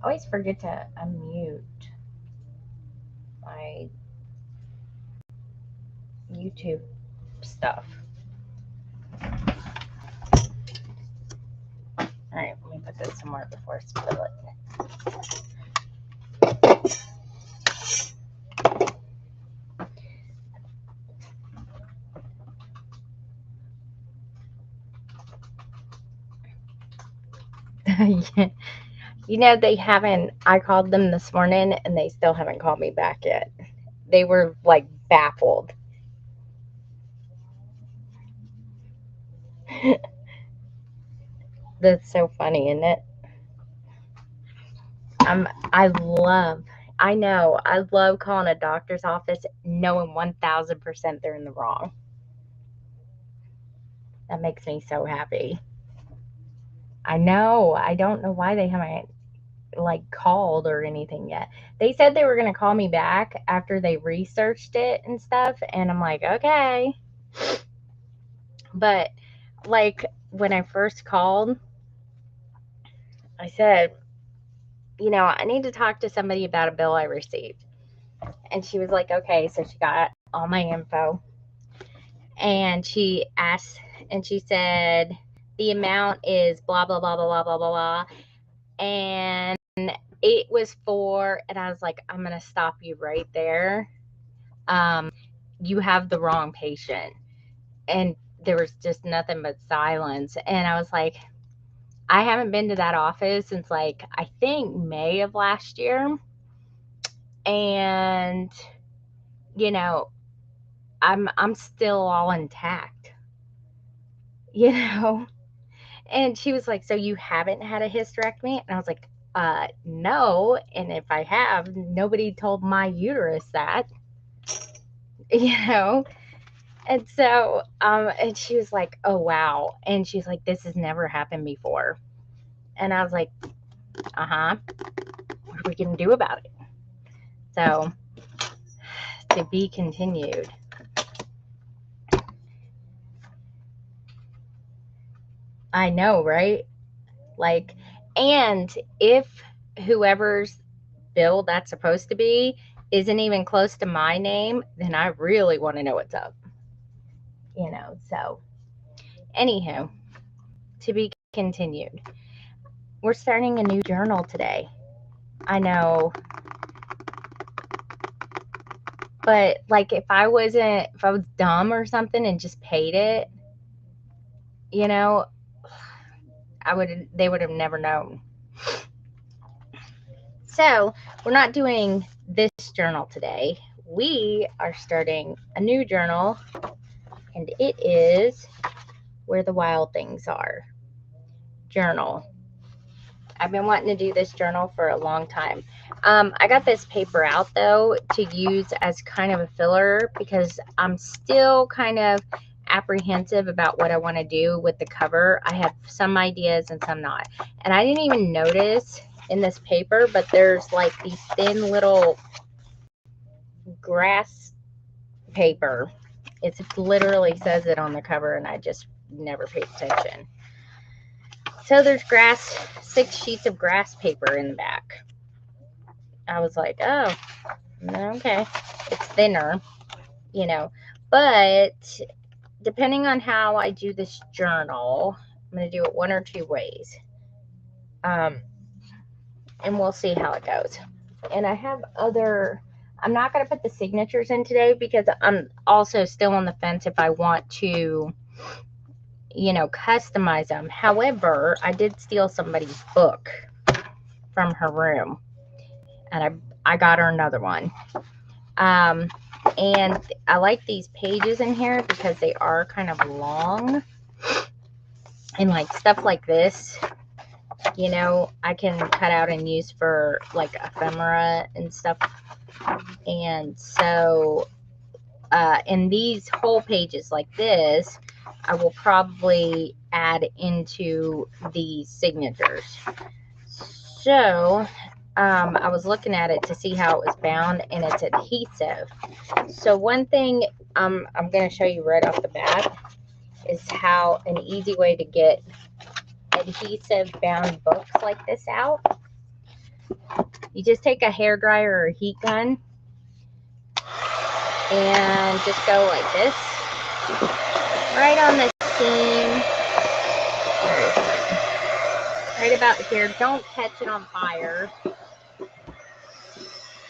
I always forget to unmute my YouTube stuff. All right, let me put this somewhere before I spill it. You know, they haven't, I called them this morning and they still haven't called me back yet. They were like baffled. That's so funny, isn't it? I love, I know, I love calling a doctor's office knowing 1000% they're in the wrong. That makes me so happy. I know. I don't know why they haven't like called or anything yet. They said they were going to call me back after they researched it and stuff. And I'm like, okay. But like when I first called, I said, I need to talk to somebody about a bill I received. And she was like, okay. So she got all my info and she asked, and she said, the amount is blah, blah, blah, blah, blah, blah, blah, blah. And it was for, and I was like, I'm going to stop you right there. Um, you have the wrong patient. And there was just nothing but silence. And I was like, I haven't been to that office since like, I think May of last year. And, you know, I'm still all intact, you know? And she was like, so you haven't had a hysterectomy? And I was like, no. And if I have, nobody told my uterus that, you know? And so, and she was like, oh, wow. And she's like, this has never happened before. And I was like, uh-huh. What are we going to do about it? So, to be continued. I know, right? Like, and if whoever's bill that's supposed to be isn't even close to my name, then I really want to know what's up. So anywho, to be continued. We're starting a new journal today. I know, but like if I was dumb or something and just paid it, you know, they would have never known. So we're not doing this journal today. We are starting a new journal, and it is Where the Wild Things Are journal. I've been wanting to do this journal for a long time. I got this paper out though to use as kind of a filler because I'm still kind of apprehensive about what I want to do with the cover. I have some ideas and some not. And I didn't even notice in this paper, but there's like these thin little grass paper. It literally says it on the cover and I just never paid attention. So there's 6 sheets of grass paper in the back. I was like, oh, okay. It's thinner, but depending on how I do this journal, I'm going to do it one or two ways. And we'll see how it goes. And I have I'm not going to put the signatures in today because I'm also still on the fence if I want to, customize them. However, I did steal somebody's book from her room and I got her another one. And I like these pages in here because they are kind of long and like stuff like this, I can cut out and use for like ephemera and stuff. And so, in these whole pages like this, I will probably add into these signatures. So, I was looking at it to see how it was bound, and it's adhesive. So one thing I'm going to show you right off the bat is how an easy way to get adhesive bound books like this out. You just take a hair dryer or a heat gun and just go like this, right on the seam, right about here. Don't catch it on fire, but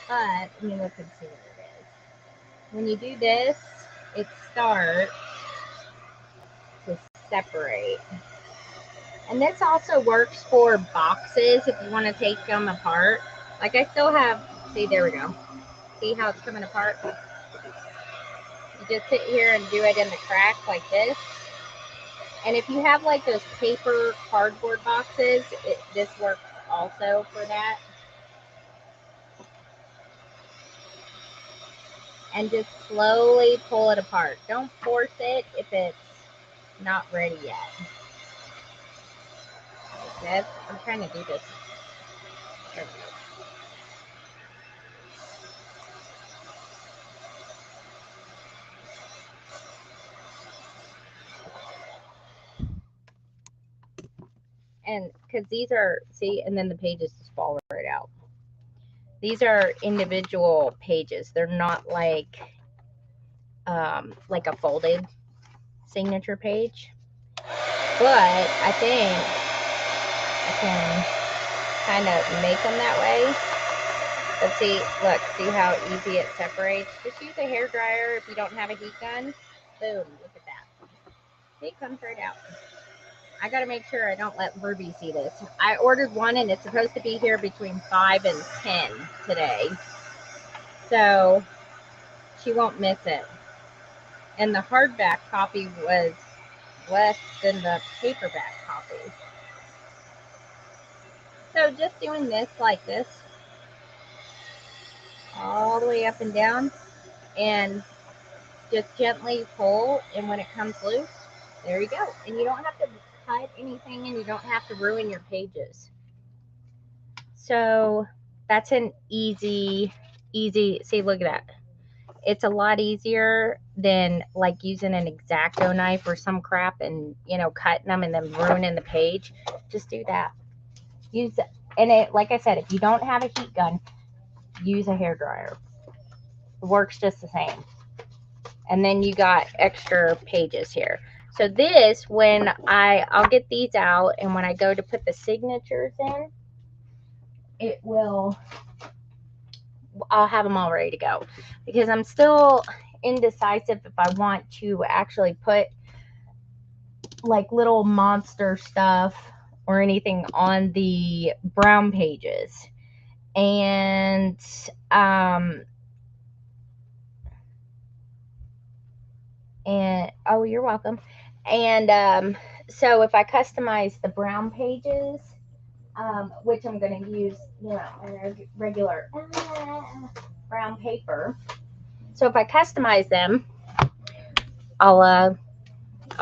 let me look and see what it is. When you do this, it starts to separate. And this also works for boxes if you want to take them apart. Like I still have, see, there we go. See how it's coming apart? You just sit here and do it in the crack like this. And if you have like those paper cardboard boxes, this works also for that. And just slowly pull it apart. Don't force it if it's not ready yet. Like this. I'm trying to do this. There we go. And because these are, see, and then the pages just fall right out. These are individual pages. They're not like a folded signature page. But I think I can kind of make them that way. But see, look, see how easy it separates? Just use a hair dryer if you don't have a heat gun. Boom, look at that. See, it comes right out. I got to make sure I don't let Ruby see this. I ordered one and it's supposed to be here between 5 and 10 today. So she won't miss it. And the hardback copy was less than the paperback copy. So just doing this like this, all the way up and down, and just gently pull, and when it comes loose, there you go. And you don't have to cut anything, and you don't have to ruin your pages. So that's an easy, see, look at that. It's a lot easier than like using an X-Acto knife or some crap and, you know, cutting them and then ruining the page. Just do that. Use it. And it, like I said, if you don't have a heat gun, use a hair dryer. It works just the same. And then you got extra pages here. So this, when I'll get these out, and when I go to put the signatures in, it will, I'll have them all ready to go, because I'm still indecisive if I want to actually put like little monster stuff or anything on the brown pages. And oh, you're welcome. And so if I customize the brown pages, which I'm going to use, you know, regular brown paper. So if I customize them, I'll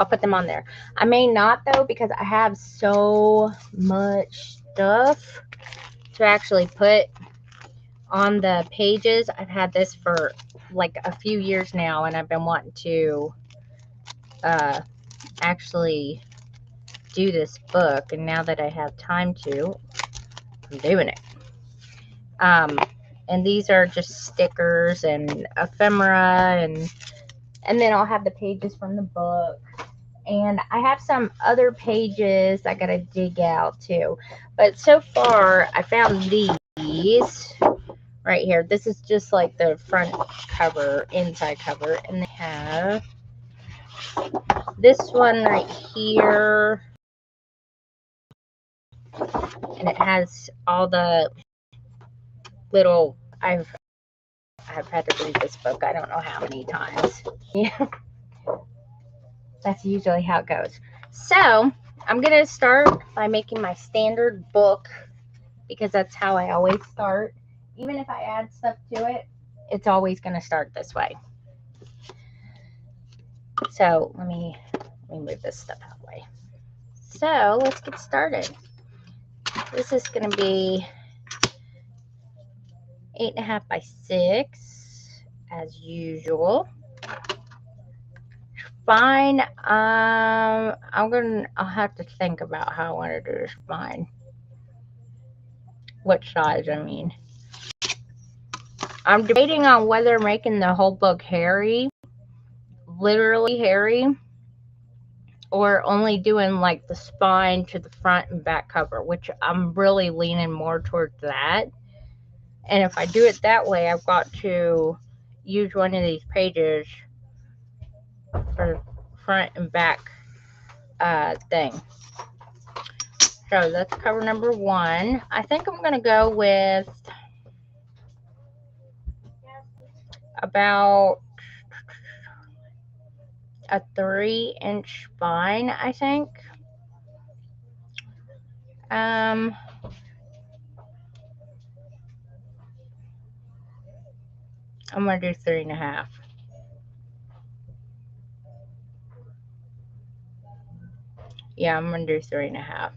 put them on there. I may not though, because I have so much stuff to actually put on the pages. I've had this for like a few years now, and I've been wanting to actually do this book, and now that I have time to, I'm doing it. And these are just stickers and ephemera, and then I'll have the pages from the book. And I have some other pages I gotta dig out too. But so far, I found these right here. This is just like the front cover, inside cover. And they have this one right here. And it has all the little, I've had to read this book I don't know how many times. Yeah. That's usually how it goes. So I'm going to start by making my standard book, because that's how I always start. Even if I add stuff to it, it's always going to start this way. So let me move this stuff out of the way. So let's get started. This is going to be 8.5 by 6 as usual. Fine. I'll have to think about how I want to do this spine. what size, I mean. I'm debating on whether making the whole book hairy, literally hairy, or only doing like the spine to the front and back cover, which I'm really leaning more towards that. And if I do it that way, I've got to use one of these pages for front and back thing. So that's cover number 1. I think I'm going to go with about a 3-inch spine, I think. I'm going to do 3.5. Yeah, I'm going to do 3.5.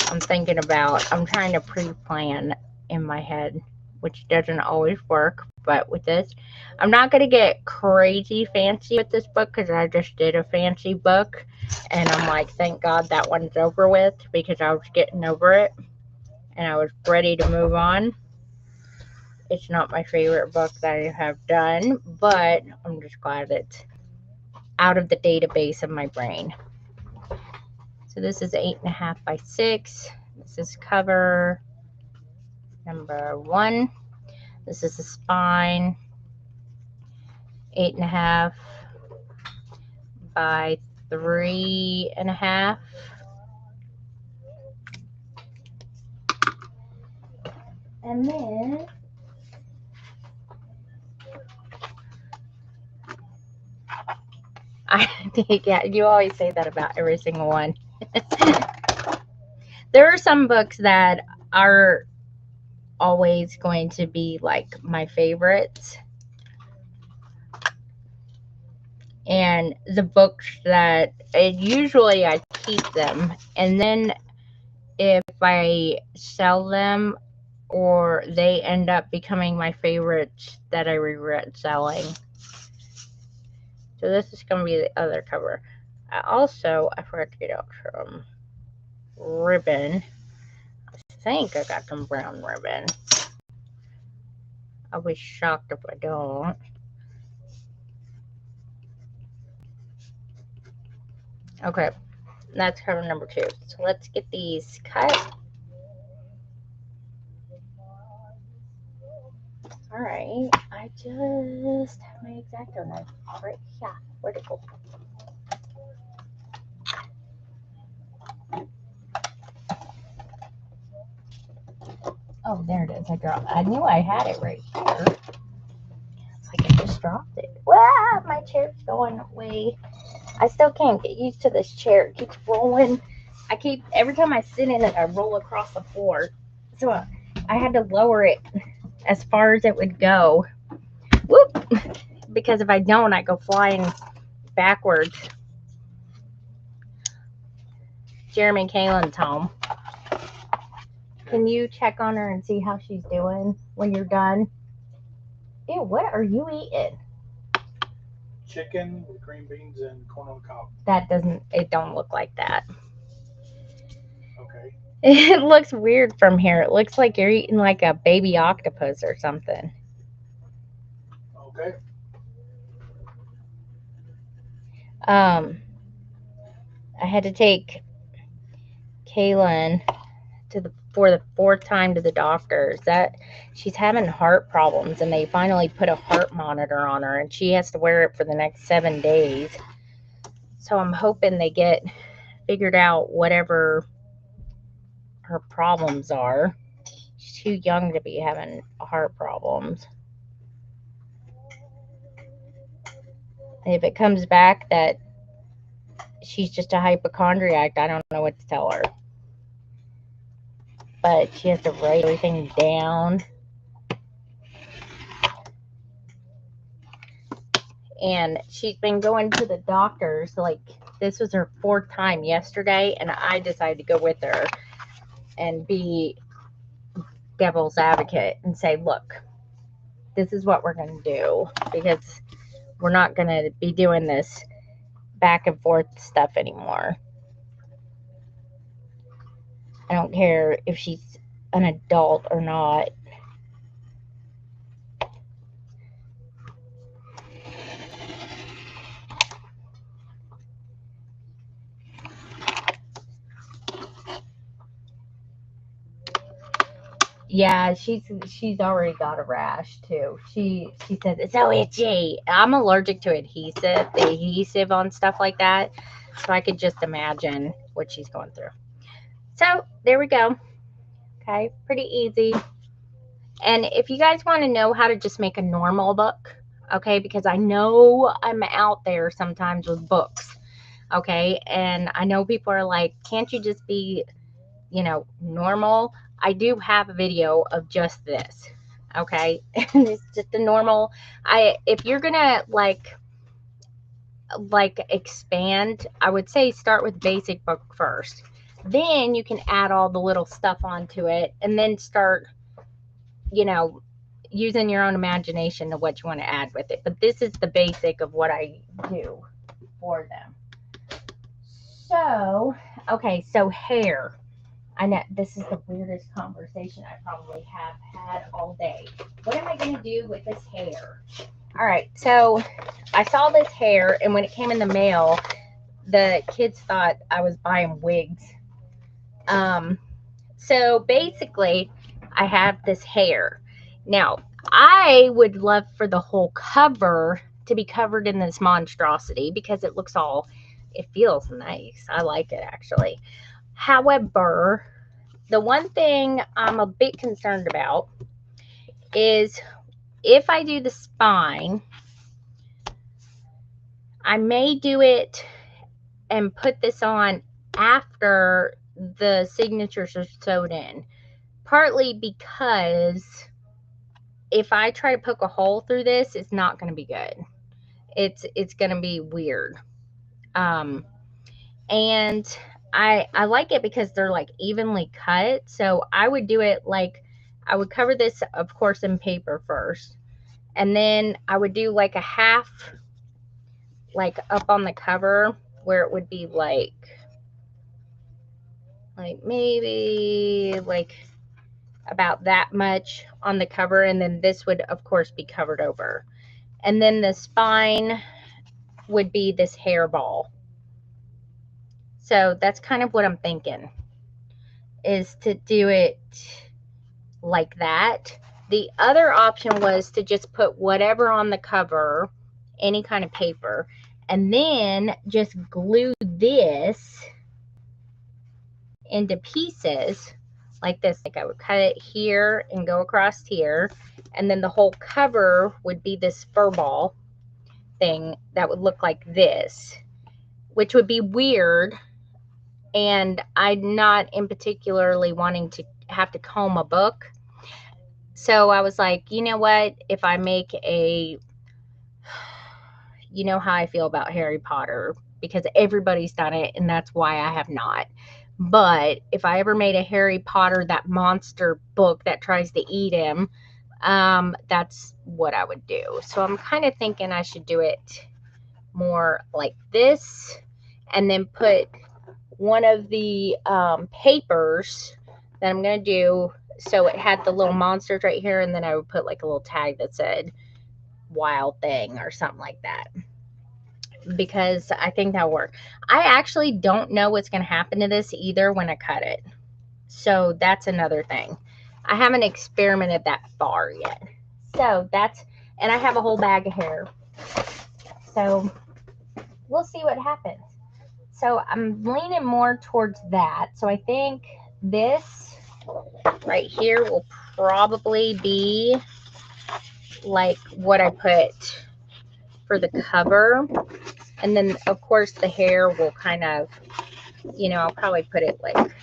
I'm trying to pre-plan in my head, which doesn't always work. But with this, I'm not going to get crazy fancy with this book because I just did a fancy book. And I'm like, thank God that one's over with, because I was getting over it. And I was ready to move on. It's not my favorite book that I have done, but I'm just glad it's out of the database of my brain. So this is 8.5 by 6. This is cover number 1. This is the spine, 8.5 by 3.5. And then yeah, you always say that about every single one. There are some books that are always going to be like my favorites. And the books that usually I keep them, and then if I sell them or they end up becoming my favorites that I regret selling. So this is going to be the other cover. I forgot to get out some ribbon. I think I got some brown ribbon. I'll be shocked if I don't. Okay, that's cover number 2. So let's get these cut. Alright, I just have my X-Acto knife right here. Where'd it go? Oh, there it is. I knew I had it right here. It's like I just dropped it. Wow, my chair's going away. I still can't get used to this chair. It keeps rolling. Every time I sit in it, I roll across the floor. So I had to lower it as far as it would go. Whoop! Because if I don't, I go flying backwards. Jeremy Kaylin's home. Can you check on her and see how she's doing when you're done? Ew, what are you eating? Chicken with green beans and corn on the cob. It don't look like that. Okay. It looks weird from here. It looks like you're eating like a baby octopus or something. Okay. I had to take Kaylin for the 4th time to the doctors. That she's having heart problems, and they finally put a heart monitor on her, and she has to wear it for the next 7 days. So I'm hoping they get figured out whatever her problems are. She's too young to be having heart problems. And if it comes back that she's just a hypochondriac, I don't know what to tell her. But she has to write everything down. And she's been going to the doctors. Like, this was her 4th time yesterday, and I decided to go with her and be devil's advocate and say, look, this is what we're going to do, because we're not going to be doing this back and forth stuff anymore. I don't care if she's an adult or not. Yeah, she's already got a rash too. She says it's so itchy. I'm allergic to adhesive, the adhesive on stuff like that. So I could just imagine what she's going through. So there we go. Okay, pretty easy. And if you guys want to know how to just make a normal book, okay, because I know I'm out there sometimes with books, okay, and I know people are like, can't you just be, normal? I do have a video of just this, okay, and it's just a normal. If you're gonna like expand, I would say start with basic book first. Then you can add all the little stuff onto it, and then start, using your own imagination to what you want to add with it. But this is the basic of what I do for them. So, okay, so hair. I know this is the weirdest conversation I probably have had all day. What am I going to do with this hair? All right, so I saw this hair, and when it came in the mail, the kids thought I was buying wigs. So basically, I have this hair. Now, I would love for the whole cover to be covered in this monstrosity because it feels nice. I like it actually. However, the one thing I'm a bit concerned about is if I do the spine, I may do it and put this on after the signatures are sewed in. Partly because if I try to poke a hole through this, it's not going to be good. It's going to be weird. And I like it because they're like evenly cut. So I would do it like, I would cover this, of course, in paper first. And then I would do like a half, like up on the cover where it would be like maybe like about that much on the cover. And then this would, of course, be covered over. And then the spine would be this hairball. So that's kind of what I'm thinking, is to do it like that. The other option was to just put whatever on the cover, any kind of paper, and then just glue this into pieces like this. Like I would cut it here and go across here, and then the whole cover would be this fur ball thing that would look like this, which would be weird. And I'm not in particularly wanting to have to comb a book. So I was like, you know what? If I make you know how I feel about Harry Potter, because everybody's done it, and that's why I have not. But if I ever made a Harry Potter, that monster book that tries to eat him, that's what I would do. So I'm kind of thinking I should do it more like this, and then put one of the papers that I'm going to do, so it had the little monsters right here, and then I would put like a little tag that said wild thing or something like that, because I think that'll work. I actually don't know what's going to happen to this either when I cut it. So that's another thing. I haven't experimented that far yet. So that's, and I have a whole bag of hair. So we'll see what happens. So I'm leaning more towards that. So I think this right here will probably be like what I put for the cover. And then, of course, the hair will kind of, I'll probably put it like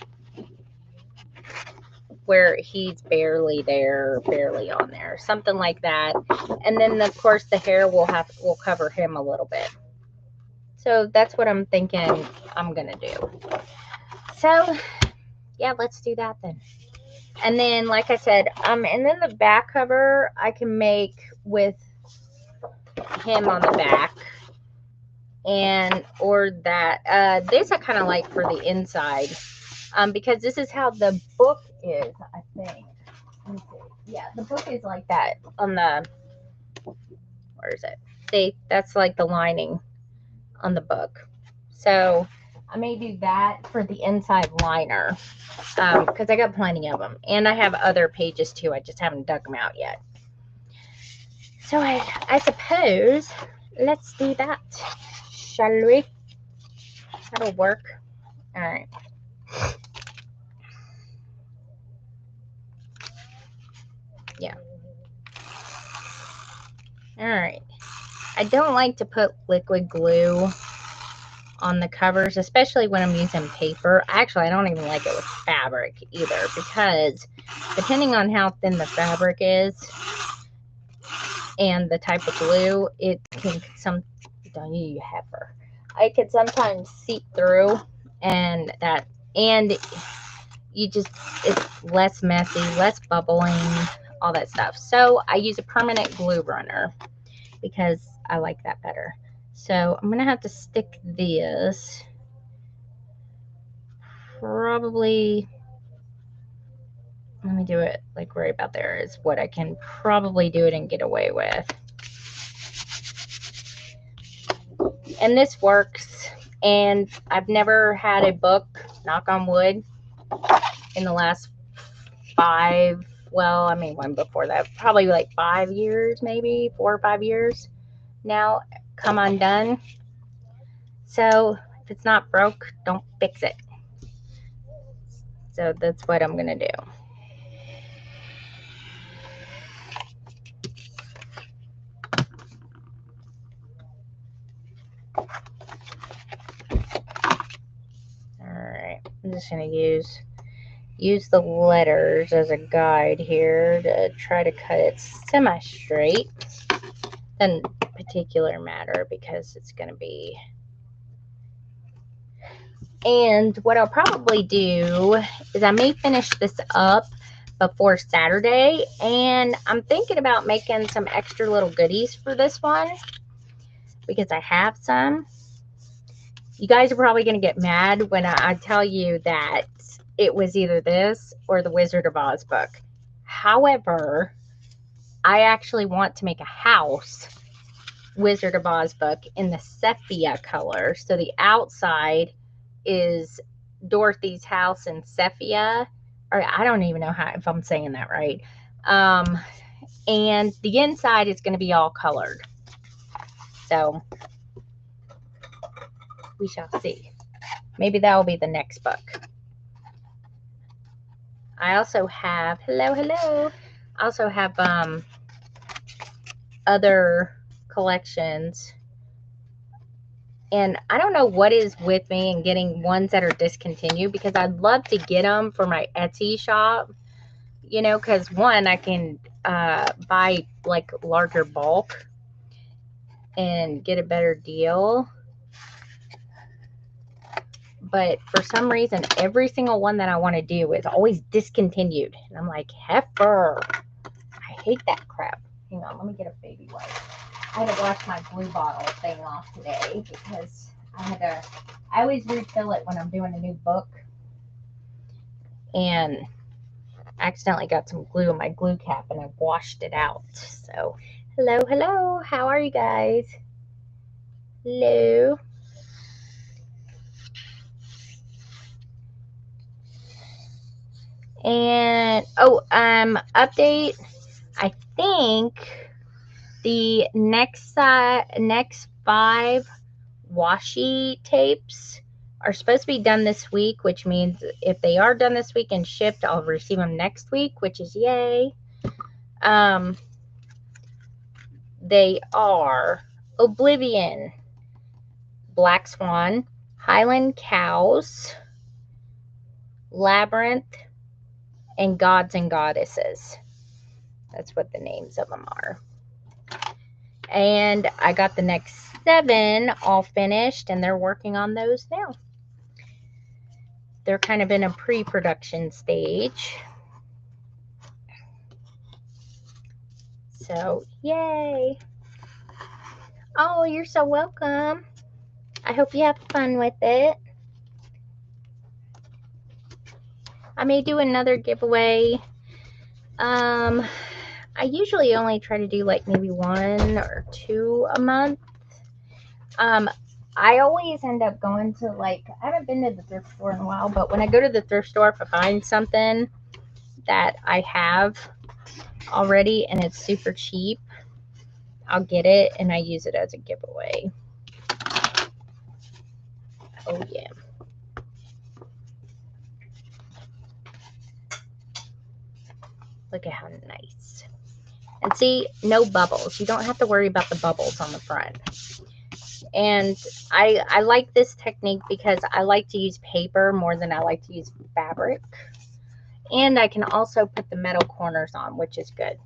where he's barely there, barely on there, something like that. And then, of course, the hair will cover him a little bit. So that's what I'm thinking I'm going to do. So, yeah, let's do that then. And then, like I said, and then the back cover I can make with him on the back. Or that. This I kind of like for the inside. Because this is how the book is, I think. Let me see. Yeah, the book is like that on the, where is it? See, that's like the lining on the book. So I may do that for the inside liner because I got plenty of them. And I have other pages too. I just haven't dug them out yet. So I suppose let's do that. Shall we? That'll work. All right. Yeah. All right. I don't like to put liquid glue on the covers, especially when I'm using paper. Actually, I don't even like it with fabric either, because depending on how thin the fabric is and the type of glue, it can I could sometimes seep through, and you just, it's less messy, less bubbling, all that stuff. So I use a permanent glue runner because I like that better. So I'm gonna have to stick this probably, let me do it like right about there is what I can probably do it and get away with. And this works, and I've never had a book, knock on wood, in the last 5, well, I mean, one before that, probably like 5 years, maybe 4 or 5 years now, come undone. So if it's not broke, don't fix it. So that's what I'm gonna do. Alright, I'm just gonna use the letters as a guide here to try to cut it semi-straight. Doesn't particular matter because it's gonna be. And what I'll probably do is I may finish this up before Saturday, and I'm thinking about making some extra little goodies for this one because I have some. You guys are probably going to get mad when I tell you that it was either this or the Wizard of Oz book. However, I actually want to make a house Wizard of Oz book in the sepia color. So the outside is Dorothy's house in sepia, or I don't even know if I'm saying that right. And the inside is going to be all colored. So we shall see. Maybe that will be the next book. I also have, hello. I also have other collections. And I don't know what is with me and getting ones that are discontinued, because I'd love to get them for my Etsy shop. You know, because one, I can buy like larger bulk and get a better deal. But for some reason, every single one that I want to do is always discontinued. And I'm like, heifer. I hate that crap. Hang on, let me get a baby wipe. I had to wash my blue bottle thing off today because I always refill it when I'm doing a new book. And I accidentally got some glue in my glue cap and I washed it out. So, hello. How are you guys? Hello. And update. I think the next 5 washi tapes are supposed to be done this week, which means if they are done this week and shipped, I'll receive them next week, which is yay. They are Oblivion, Black Swan, Highland Cows, Labyrinth, and Gods and Goddesses. That's what the names of them are. And I got the next 7 all finished, and they're working on those now. They're kind of in a pre-production stage. So, yay. Oh, you're so welcome. I hope you have fun with it. I may do another giveaway. I usually only try to do like maybe 1 or 2 a month. I always end up going to, like, I haven't been to the thrift store in a while, but when I go to the thrift store, if I find something that I have already and it's super cheap, I'll get it and I use it as a giveaway. Oh yeah. Look at how nice. And see, no bubbles. You don't have to worry about the bubbles on the front. And I like this technique because I like to use paper more than I like to use fabric. And I can also put the metal corners on, which is good.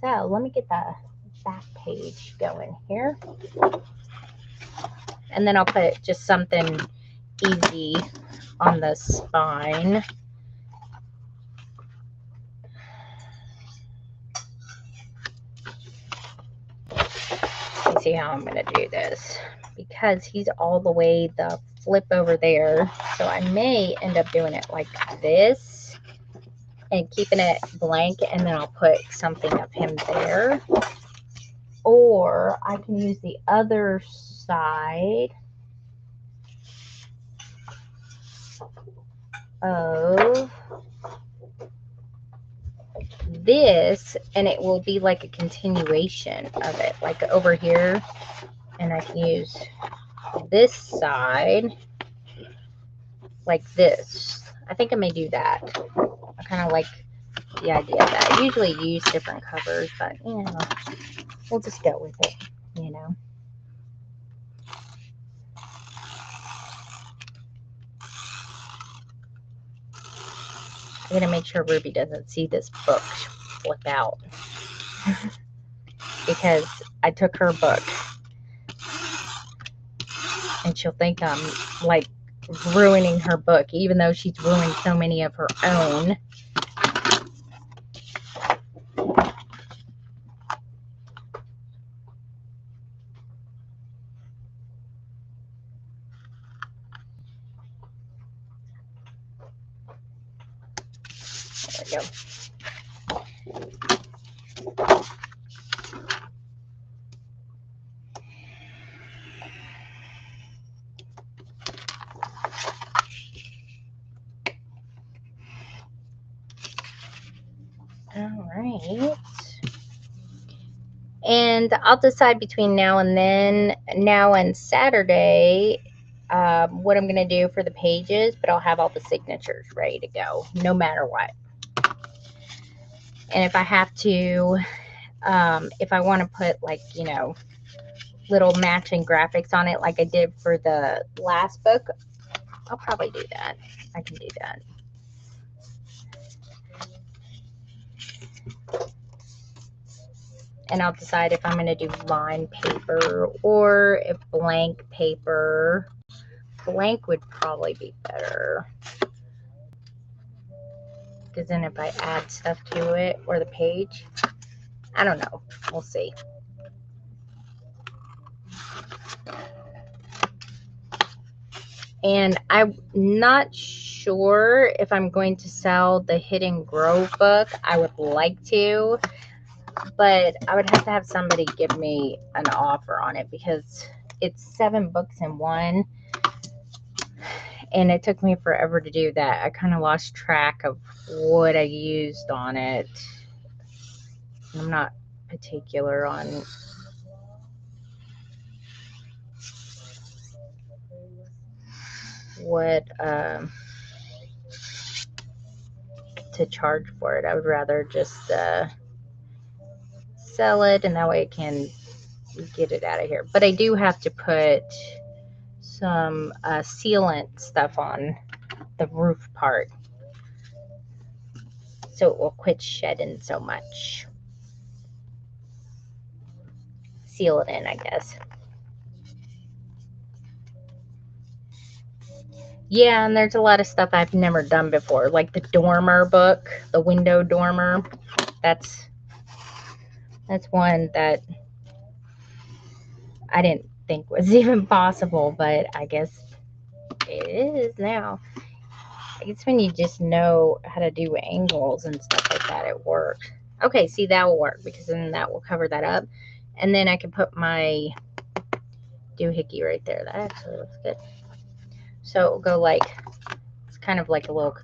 So let me get the back page going here. And then I'll put just something easy on the spine. Let's see how I'm going to do this. Because he's all the way the flip over there. So I may end up doing it like this and keeping it blank, and then I'll put something of him there. Or I can use the other side of this, and it will be like a continuation of it, like over here. And I can use this side like this. I think I may do that. I kind of like the idea of that. I usually use different covers, but you know, we'll just go with it, you know. I'm gonna make sure Ruby doesn't see this book flip out because I took her book and she'll think I'm like ruining her book, even though she's ruined so many of her own. There we go. All right. And I'll decide between now and Saturday, what I'm going to do for the pages, but I'll have all the signatures ready to go, no matter what. And if I have to, if I want to put, like, you know, little matching graphics on it like I did for the last book, I'll probably do that. I can do that. And I'll decide if I'm going to do lined paper or if blank paper. Blank would probably be better, because then if I add stuff to it or the page, I don't know. We'll see. And I'm not sure if I'm going to sell the Hidden Grove book. I would like to, but I would have to have somebody give me an offer on it because it's 7 books in one. And it took me forever to do that. I kind of lost track of what I used on it. I'm not particular on what to charge for it. I would rather just sell it, and that way I can get it out of here. But I do have to put some sealant stuff on the roof part so it will quit shedding so much. Seal it in, I guess. Yeah, and there's a lot of stuff I've never done before, like the dormer book, the window dormer. That's one that I didn't think was even possible, but I guess it is now. I guess when you just know how to do angles and stuff like that, it works. Okay, see, that will work because then that will cover that up. And then I can put my doohickey right there. That actually looks good. So it will go like, it's kind of like a little,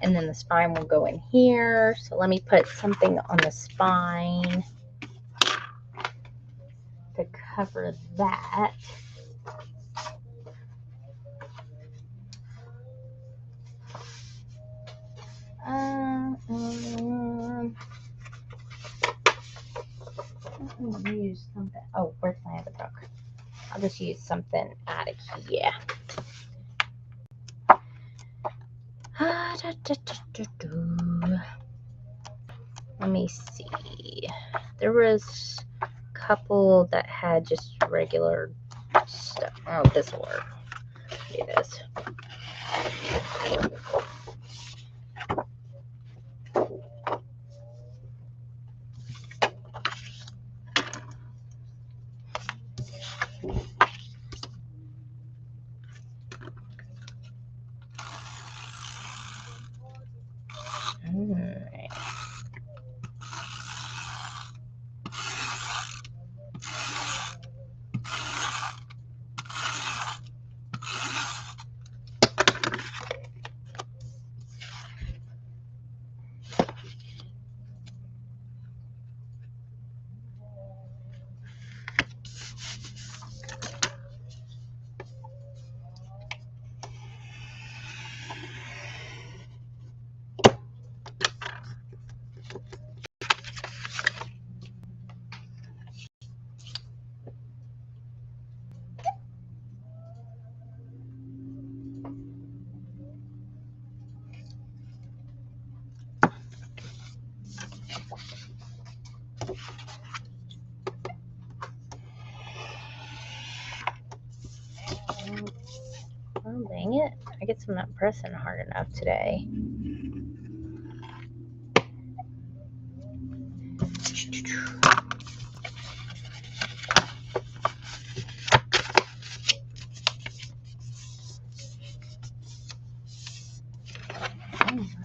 and then the spine will go in here. So let me put something on the spine to cover that. Let me use something. Oh, where's my other book? I'll just use something out of here. Let me see. There was a couple that had just regular stuff. Oh, this will work. Do this. Alright. Oh, dang it. I guess I'm not pressing hard enough today.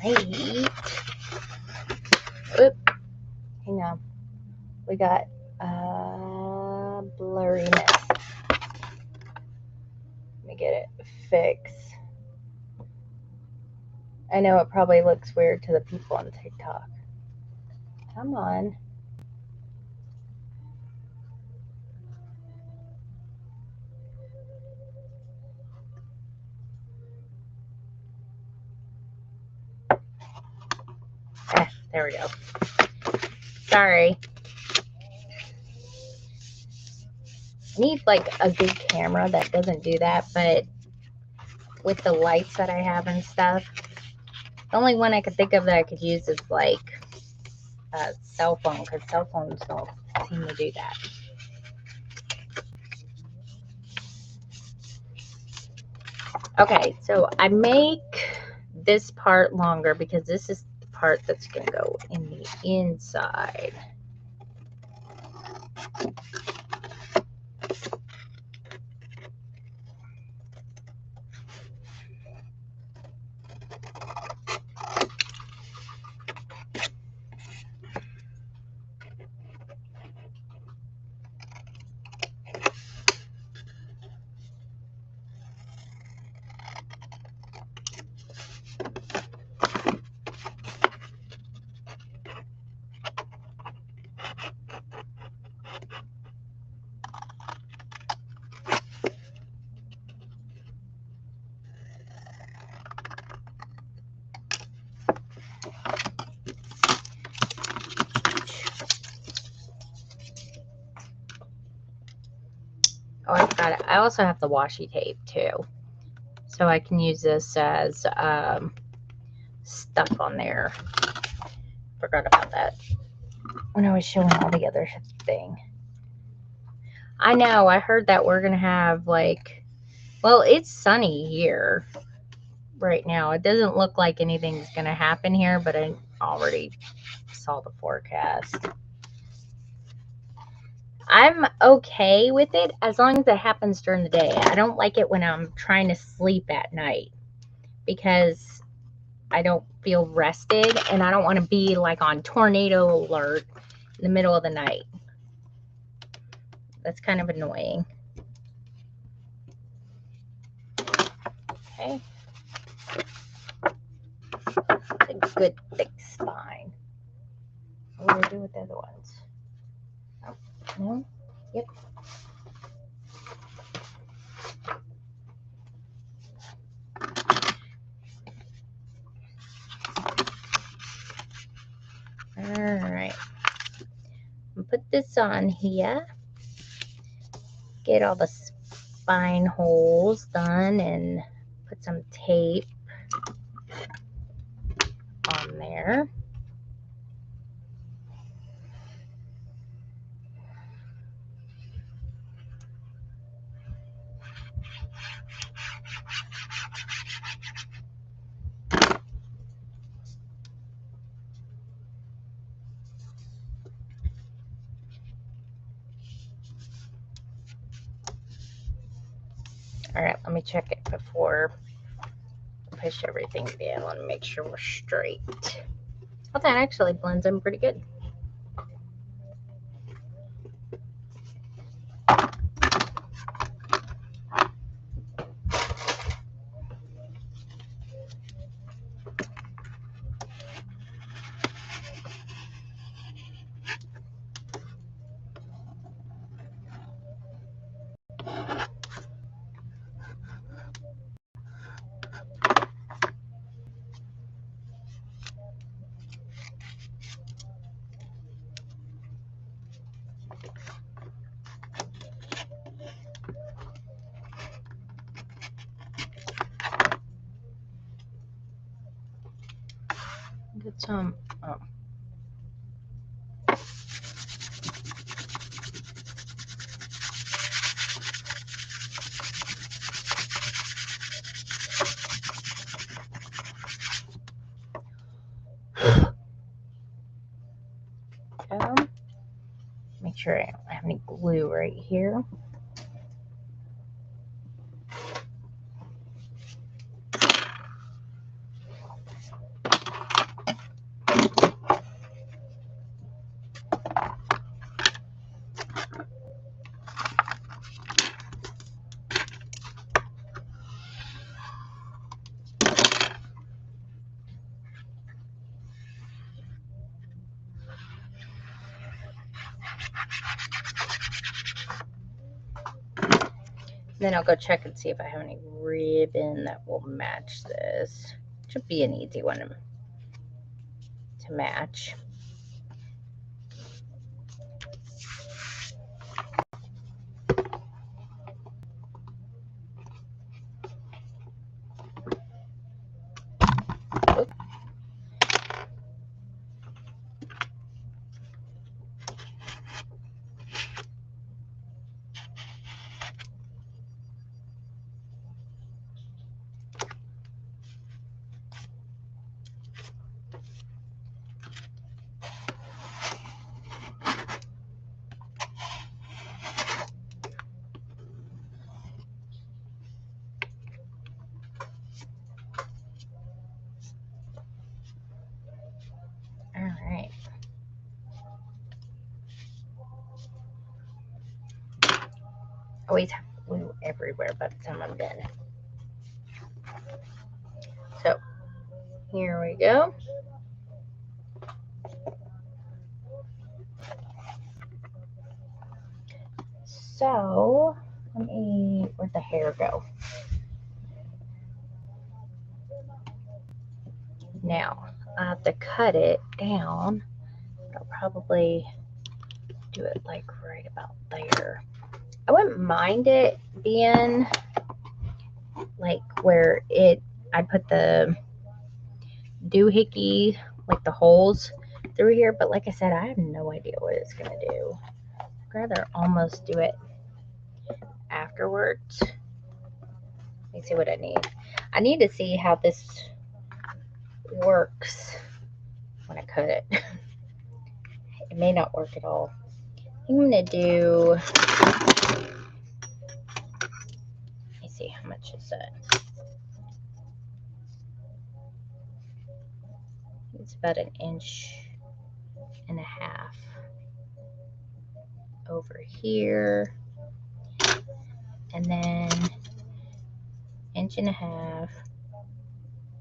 Alright. Oop. Hang on. We got blurriness. Let me get it fixed. I know it probably looks weird to the people on TikTok. Come on. There we go. Sorry. I need like a good camera that doesn't do that, but with the lights that I have and stuff, the only one I could think of that I could use is like a cell phone, because cell phones don't seem to do that. Okay, so I make this part longer because this is the part that's going to go in the inside. Oh, I forgot it. I also have the washi tape too. So I can use this as stuff on there. Forgot about that when I was showing all the other thing. I know, I heard that we're going to have like, well, it's sunny here right now. It doesn't look like anything's going to happen here, but I already saw the forecast. I'm okay with it as long as it happens during the day. I don't like it when I'm trying to sleep at night because I don't feel rested, and I don't want to be like on tornado alert in the middle of the night. That's kind of annoying. Okay. It's a good thick spine. What do I do with the other ones? Oh, no? Yep. Alright. Put this on here. Get all the spine holes done and put some tape on there. Alright, let me check it before I push everything down. Let me make sure we're straight. Well, that actually blends in pretty good. Get some. Oh. Make sure I don't have any glue right here. Then I'll go check and see if I have any ribbon that will match this. Should be an easy one to match. Oops. Alright. Always have glue everywhere by the time I'm done. So, here we go. So, where'd the hair go? Now, I have to cut it down. I'll probably do it like right about there. I wouldn't mind it being like where I put the doohickey, like the holes through here, but like I said, I have no idea what it's gonna do. I'd rather almost do it afterwards. Let me see what I need. I need to see how this works when I cut it. It may not work at all. I'm gonna do, let me see, how much is that? It's about 1.5 inches over here, and then 1.5 inches,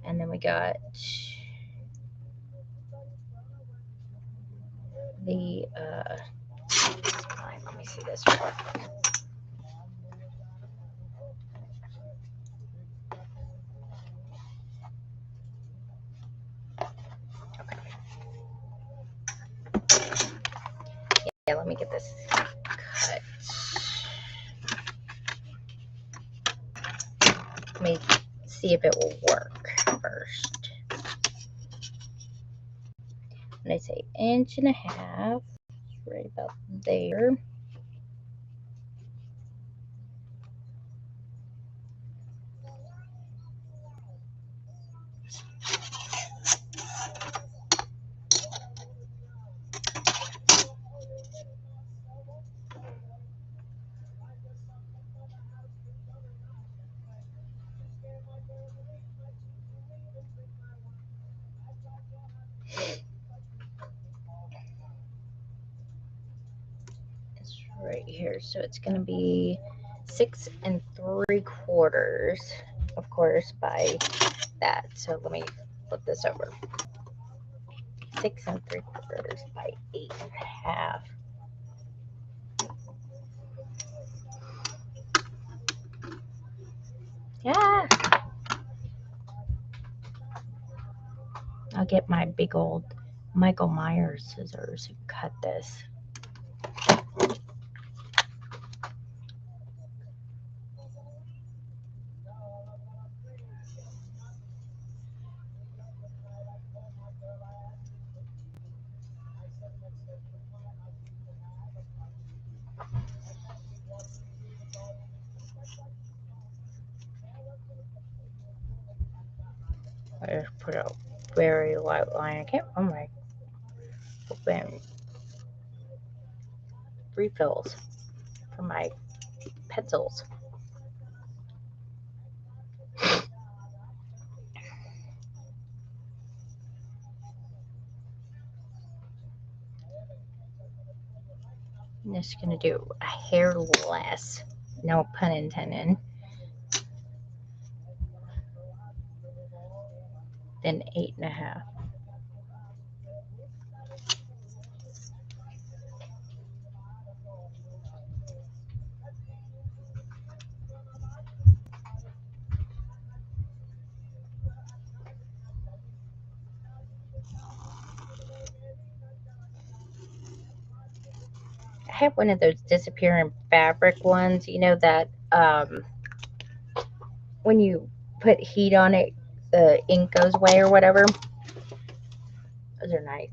and then we got the let me see this real quick. Yeah, let me get this cut. Let me see if it will work first. And I say 1.5 inches, right about there. It's right here, so it's going to be 6 3/4, of course, by that. So let me flip this over. 6 3/4 by 8.5. Yeah. I'll get my big old Michael Myers scissors and cut this. I just put a very light line. I can't find my open refills for my pencils. I'm just gonna do a hair less, no pun intended, than 8.5. I have one of those disappearing fabric ones, you know, that when you put heat on it, the ink goes away or whatever. Those are nice.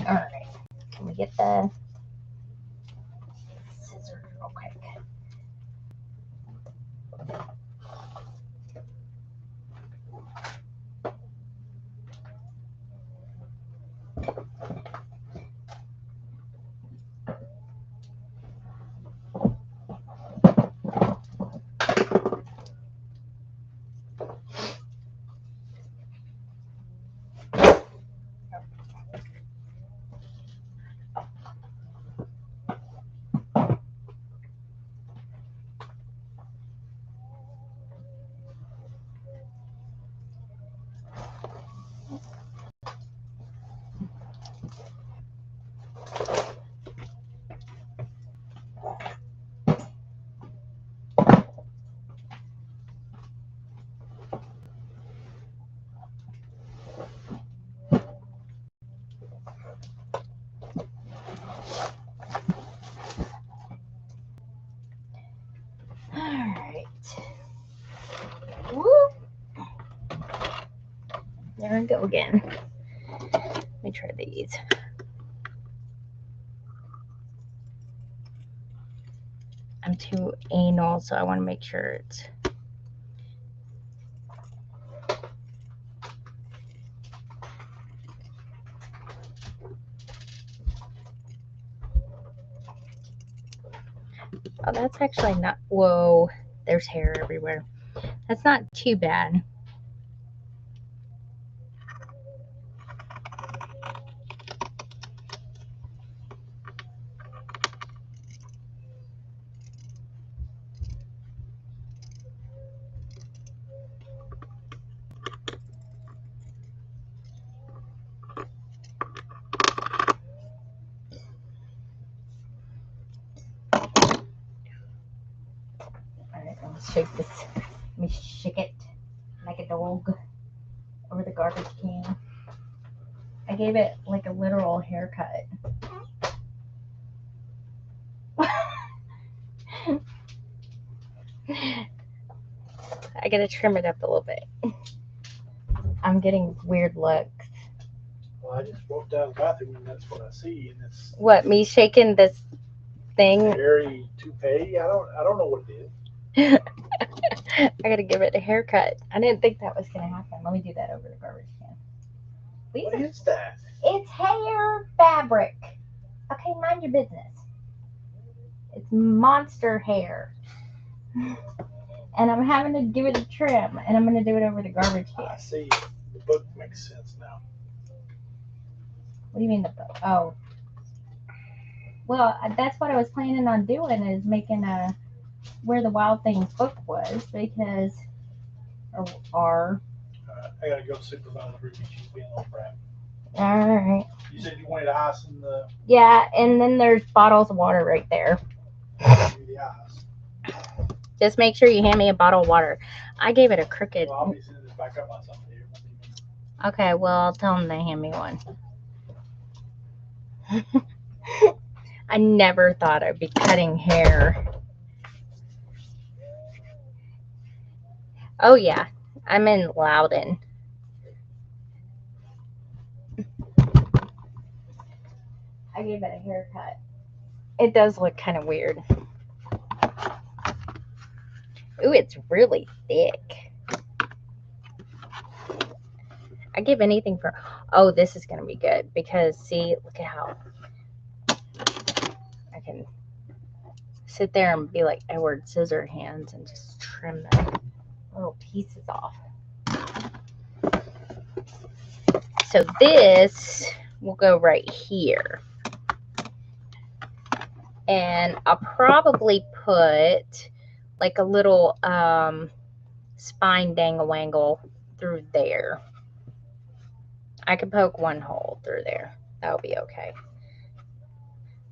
All right, can we get the scissors real quick? All right. Woo. There we go again. Let me try these. I'm too anal, so I want to make sure it's. Oh, that's actually not. Whoa, there's hair everywhere. That's not too bad. Alright, let me shake this. Let me shake it like a dog over the garbage can. I gave it like a literal haircut. I gotta trim it up a little bit. I'm getting weird looks. Well, I just walked out of the bathroom and that's what I see, and it's What, me shaking this thing? hairy toupee. I don't know what it is. I gotta give it a haircut. I didn't think that was gonna happen. Let me do that over the garbage can. What is that? It's hair fabric. Okay, mind your business. It's monster hair. And I'm having to give it a trim, and I'm gonna do it over the garbage can. I see. The book makes sense now. What do you mean the book? Oh. Well, that's what I was planning on doing, is making a Where the Wild Things book was, because or I gotta go supervise Ruby. She's being a little brat. all right. You said you wanted ice in the. Yeah, and then there's bottles of water right there. Give me the ice. Just make sure you hand me a bottle of water. I gave it a crooked. Well, I'll be sending this back up myself here. Okay, well, I'll tell them to hand me one. I never thought I'd be cutting hair. Oh, yeah. I'm in Loudon. I gave it a haircut. It does look kind of weird. Ooh, it's really thick. I give anything for. Oh, this is going to be good because, see, look at how I can sit there and be like Edward Scissorhands and just trim the little pieces off. So this will go right here. And I'll probably put like a little spine dangle-wangle through there. I could poke one hole through there. That'll be okay.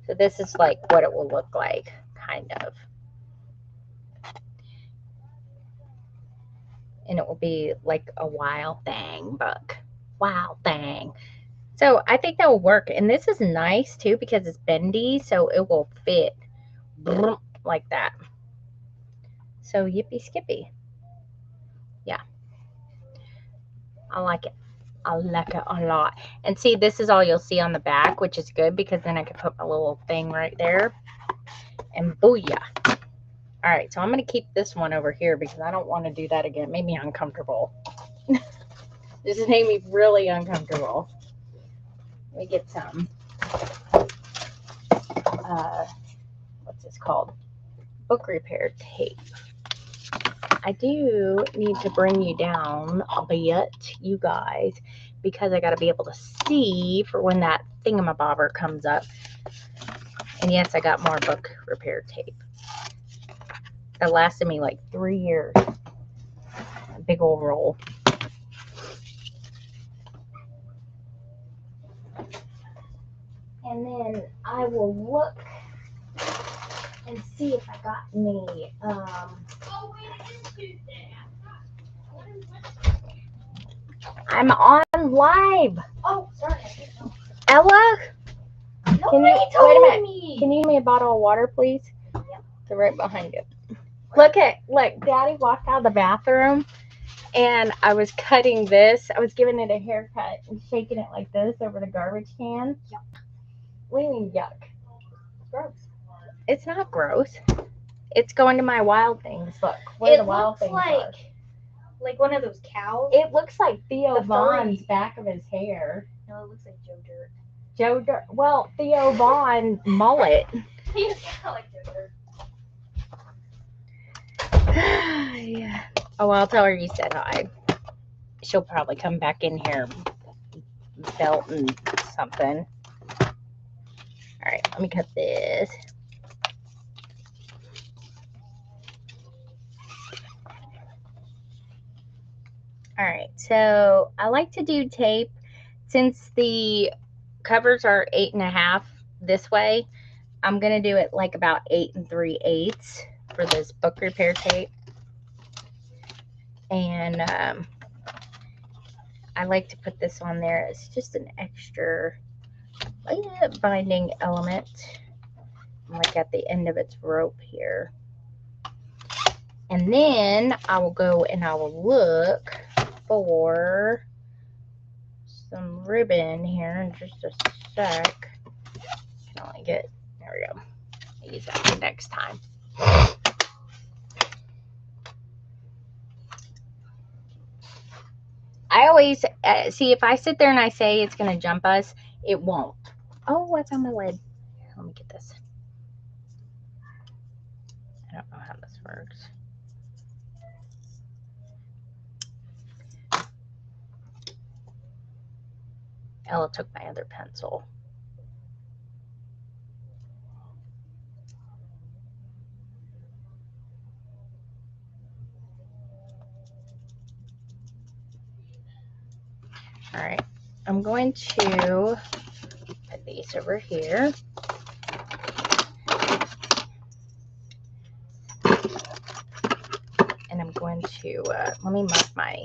So this is like what it will look like, kind of. And it will be like a wild thing book. Wild thing. So I think that will work. And this is nice too because it's bendy, so it will fit like that. So yippee skippy. Yeah. I like it. I like it a lot. And see, this is all you'll see on the back, which is good because then I can put my little thing right there. And booyah. All right, so I'm going to keep this one over here because I don't want to do that again. It made me uncomfortable. This has made me really uncomfortable. Let me get some, what's this called? Book repair tape. I do need to bring you down a bit, you guys, because I got to be able to see for when that thingamabobber comes up. And yes, I got more book repair tape. That lasted me like 3 years. A big old roll. And then I will look and see if I got any. I'm on live. Oh, sorry. Ella, Nobody wait a told minute. me. Can you give me a bottle of water, please? Yep. They're right behind you. Look, Daddy walked out of the bathroom, and I was cutting this. I was giving it a haircut and shaking it like this over the garbage can. Yuck. What do you mean yuck? Gross. It's not gross. It's going to my wild things. Look, where It the wild looks things are. like one of those cows. It looks like Theo The Vaughn's furry. back of his hair. No, it looks like Joe Dirt. Joe Dirt. Well, Theo Vaughn mullet. He just kind of like Joe Dirt. Yeah. Oh, I'll tell her you said hi. She'll probably come back in here belting something. All right, let me cut this. All right, so I like to do tape since the covers are 8.5 this way. I'm gonna do it like about 8 3/8 for this book repair tape, and I like to put this on there as just an extra binding element, like at the end of its rope here. And then I will go and I will look for some ribbon here in just a sec. I can only get, there we go. I'll use that for next time. I always see if I sit there and I say it's going to jump us, it won't. Oh, I found my lid. Here, let me get this. I don't know how this works. Ella took my other pencil. All right, I'm going to put these over here. And I'm going to, let me mark my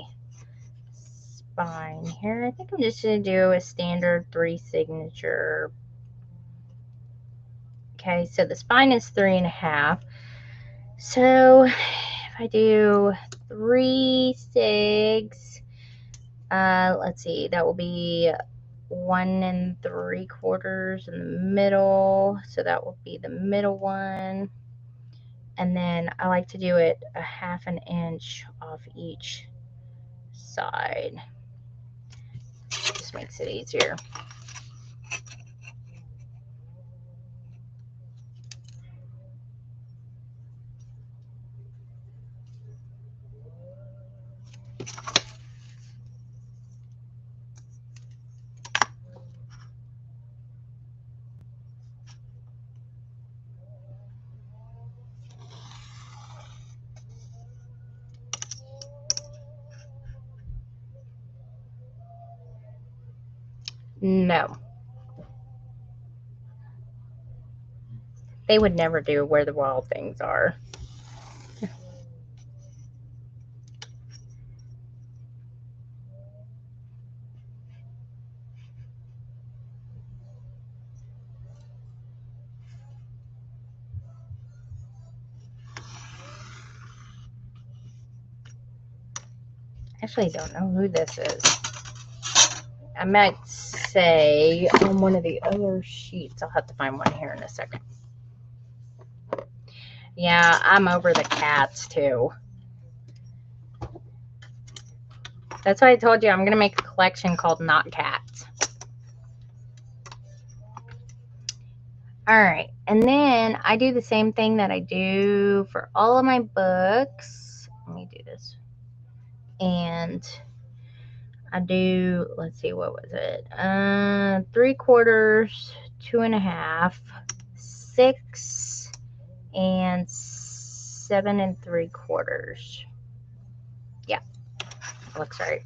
spine here. I think I'm just going to do a standard 3 signature. Okay, so the spine is 3.5. So if I do 3 sigs, let's see, that will be 1 3/4 in the middle. So that will be the middle one. And then I like to do it a 1/2 inch off each side. Just makes it easier. No. They would never do where the wild things are. Actually, I don't know who this is. I might say on one of the other sheets. I'll have to find one here in a second. Yeah, I'm over the cats too. That's why I told you I'm going to make a collection called Not Cats. All right, and then I do the same thing that I do for all of my books. Let me do this. And I do, let's see, what was it? 3/4, 2.5, 6, and 7 3/4. Yeah, looks right.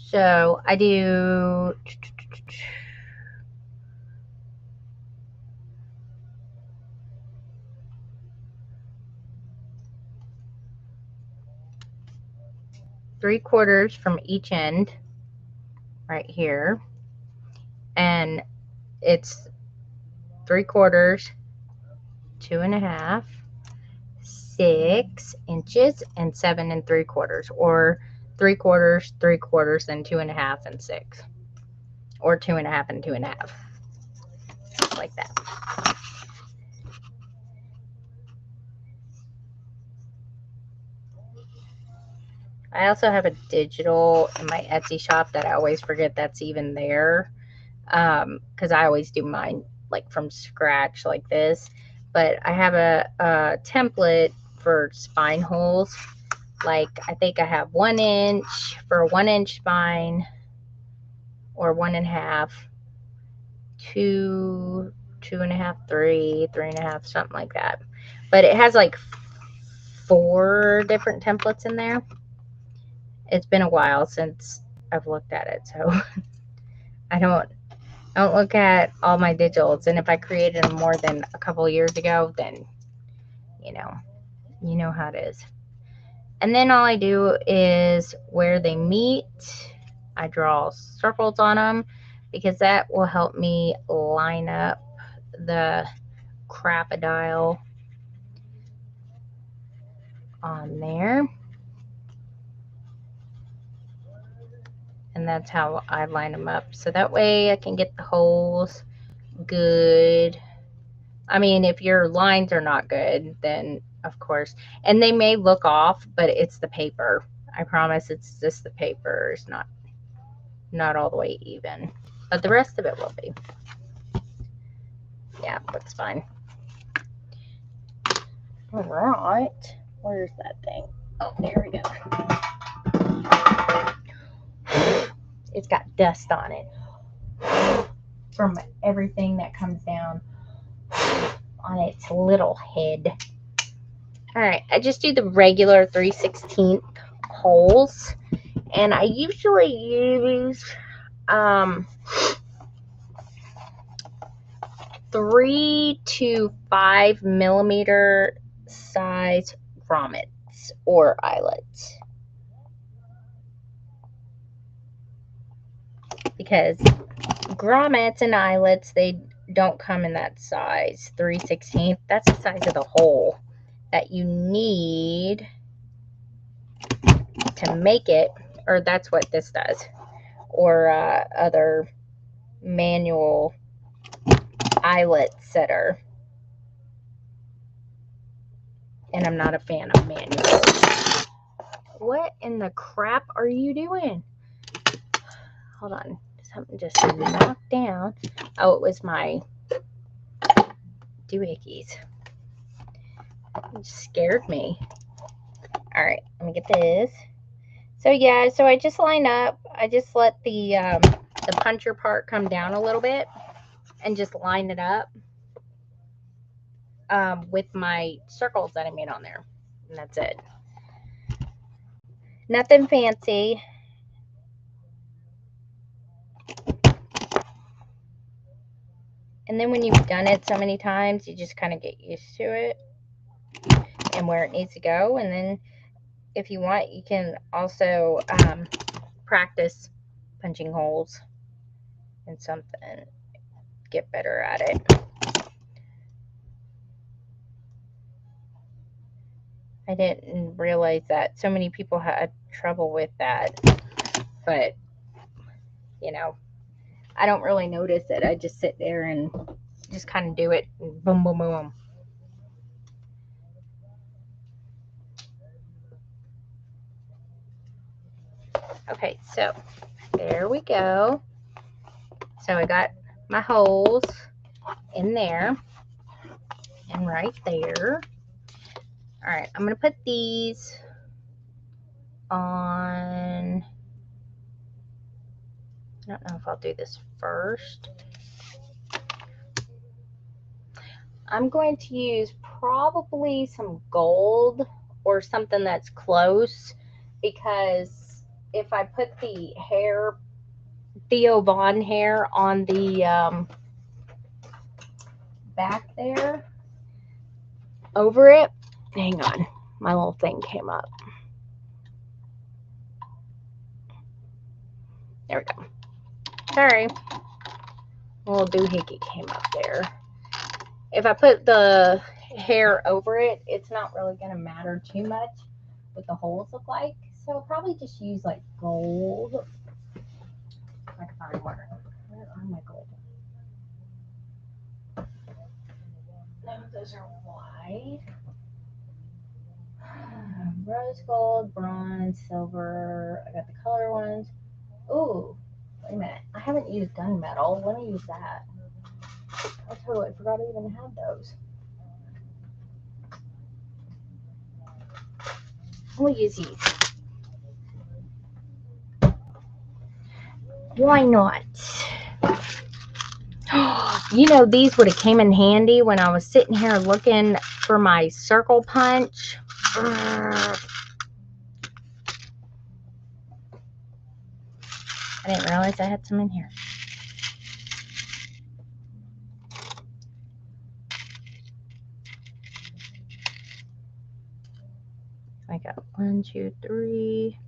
So I do 3/4 from each end right here, and it's 3/4, 2.5, 6 inches, and 7 3/4, or 3/4, 3/4, and 2.5 and 6, or 2.5 and 2.5, like that. I also have a digital in my Etsy shop that I always forget that's even there. Because I always do mine like from scratch like this. But I have a template for spine holes. Like I think I have 1 inch for a 1-inch spine, or 1.5, 2, 2.5, 3, 3.5, something like that. But it has like 4 different templates in there. It's been a while since I've looked at it, so I don't look at all my digitals. And if I created them more than a couple of years ago, then you know how it is. And then all I do is where they meet, I draw circles on them, because that will help me line up the crocodile on there. And that's how I line them up. So that way I can get the holes good. I mean, if your lines are not good, then of course, and they may look off, but it's the paper. I promise it's just the paper. It's not all the way even, but the rest of it will be. Yeah, looks fine. All right, where's that thing? Oh, there we go. It's got dust on it from everything that comes down on its little head. All right, I just do the regular 3/16 holes, and I usually use 3 to 5 millimeter size grommets or eyelets, because grommets and eyelets, they don't come in that size 3/16. That's the size of the hole that you need to make it, or that's what this does, or other manual eyelet setter. And I'm not a fan of manual. What in the crap are you doing? Hold on, something just knocked down. Oh, it was my doohickeys. It scared me. All right, let me get this. So yeah, so I just line up. I just let the puncher part come down a little bit and just line it up with my circles that I made on there, and that's it. Nothing fancy. And then when you've done it so many times, you just kind of get used to it and where it needs to go. And then if you want, you can also practice punching holes in something, get better at it. I didn't realize that so many people had trouble with that, but you know, I don't really notice it. I just sit there and just kind of do it, and boom, boom, boom. Okay, so there we go. So I got my holes in there and right there. All right, I'm gonna put these on. I don't know if I'll do this first. I'm going to use probably some gold or something that's close, because if I put the hair, Theo Von hair, on the back there over it, hang on, my little thing came up. There we go. Sorry, a little doohickey came up there. If I put the hair over it, it's not really going to matter too much what the holes look like. So I'll probably just use like gold. If I can find one. Where are my gold? No, those are white. rose gold, bronze, silver. I got the color ones. Ooh, wait a minute. I haven't used gunmetal. Let me use that. I totally forgot I even had those. We'll use these. Why not? You know, these would have came in handy when I was sitting here looking for my circle punch. I didn't realize I had some in here. I got 1, 2, 3.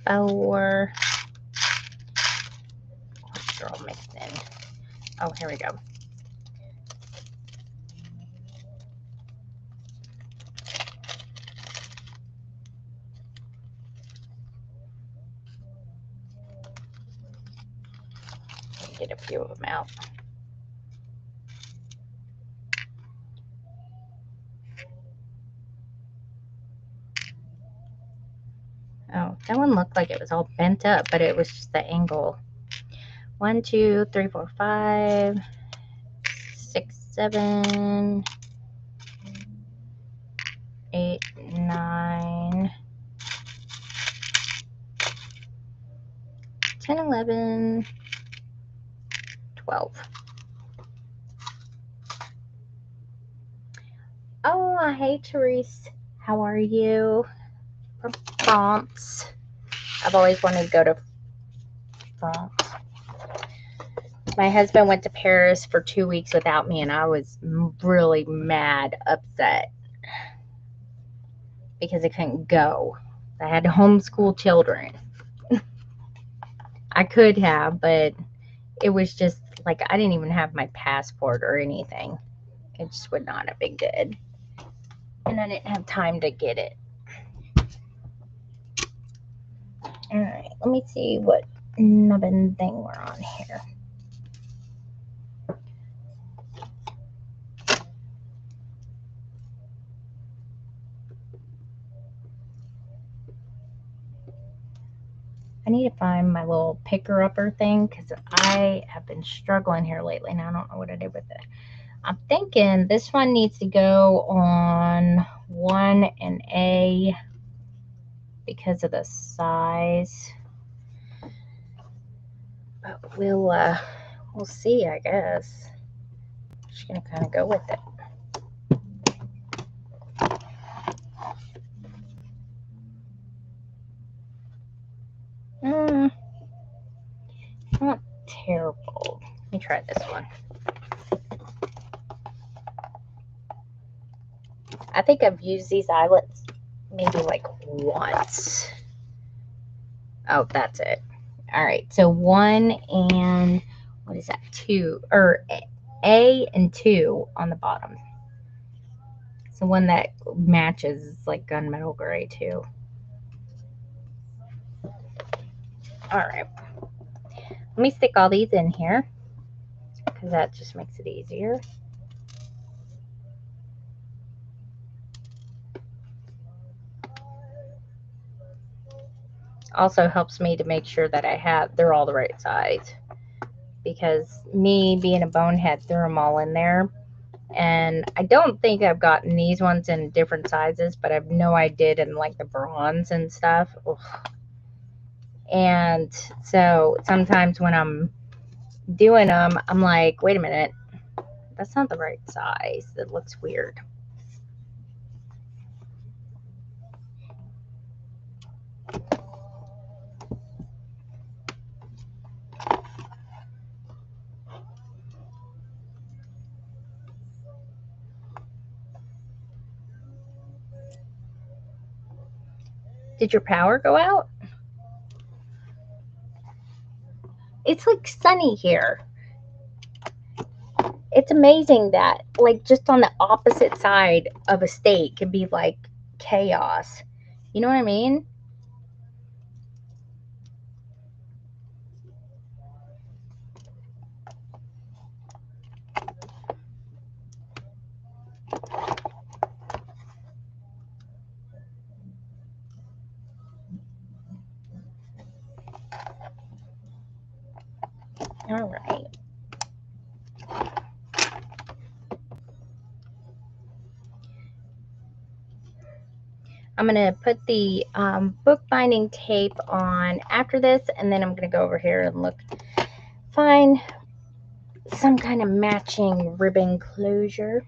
Four. They're all mixed in. Oh, here we go. Get a few of them out. Oh, that one looked like it was all bent up, but it was just the angle. 1, 2, 3, 4, 5, 6, 7, 8, 9, 10, 11, 12. Oh, hey, Therese. How are you? From France. I've always wanted to go to France. My husband went to Paris for 2 weeks without me, and I was really mad, upset, because I couldn't go. I had to homeschool children. I could have, but it was just like I didn't even have my passport or anything. It just would not have been good. And I didn't have time to get it. Alright, let me see what nubbin thing we're on here. I need to find my little picker-upper thing because I have been struggling here lately and I don't know what I did with it. I'm thinking this one needs to go on 1 and A because of the size. But we'll see, I guess. Just gonna kind of go with it. Not terrible. Let me try this one. I think I've used these eyelets maybe like once. Oh, that's it. All right, so 1 and what is that? 2 or A and 2 on the bottom. It's the one that matches like gunmetal gray too. All right, let me stick all these in here because that just makes it easier. Also helps me to make sure that they're all the right size, because me being a bonehead threw them all in there, and I don't think I've gotten these ones in different sizes, but I know I did in like the bronze and stuff. Ugh. And so sometimes when I'm doing them, I'm like, wait a minute, that's not the right size. That looks weird. Did your power go out? It's like sunny here. It's amazing that like just on the opposite side of a state can be like chaos. You know what I mean? All right. I'm going to put the bookbinding tape on after this, and then I'm going to go over here and find some kind of matching ribbon closure.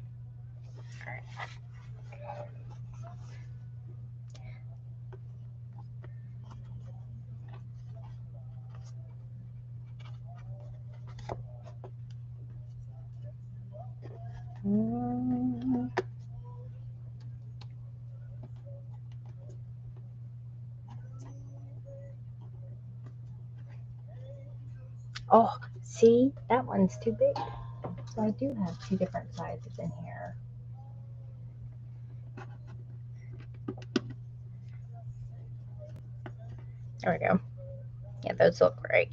Oh, see, that one's too big. So I do have two different sizes in here. There we go. Yeah, those look great.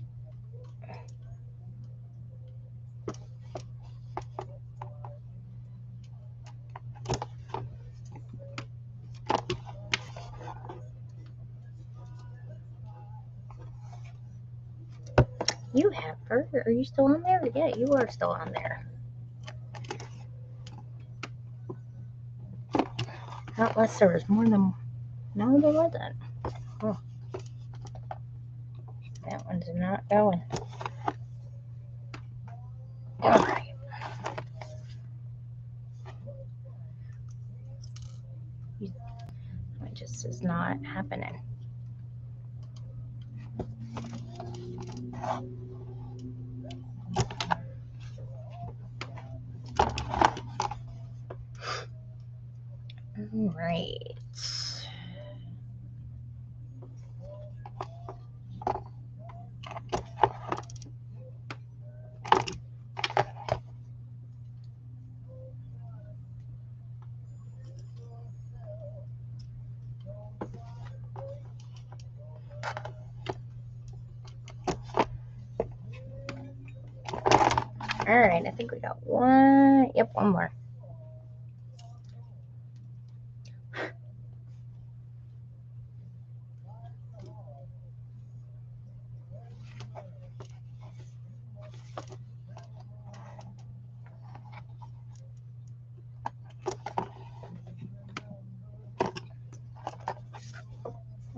You have her. Are you still on there? Yeah, you are still on there. Not unless there was more than... No, there wasn't. Oh. That one's not going. All right. It just is not happening. All right. All right, I think we got one. Yep, one more.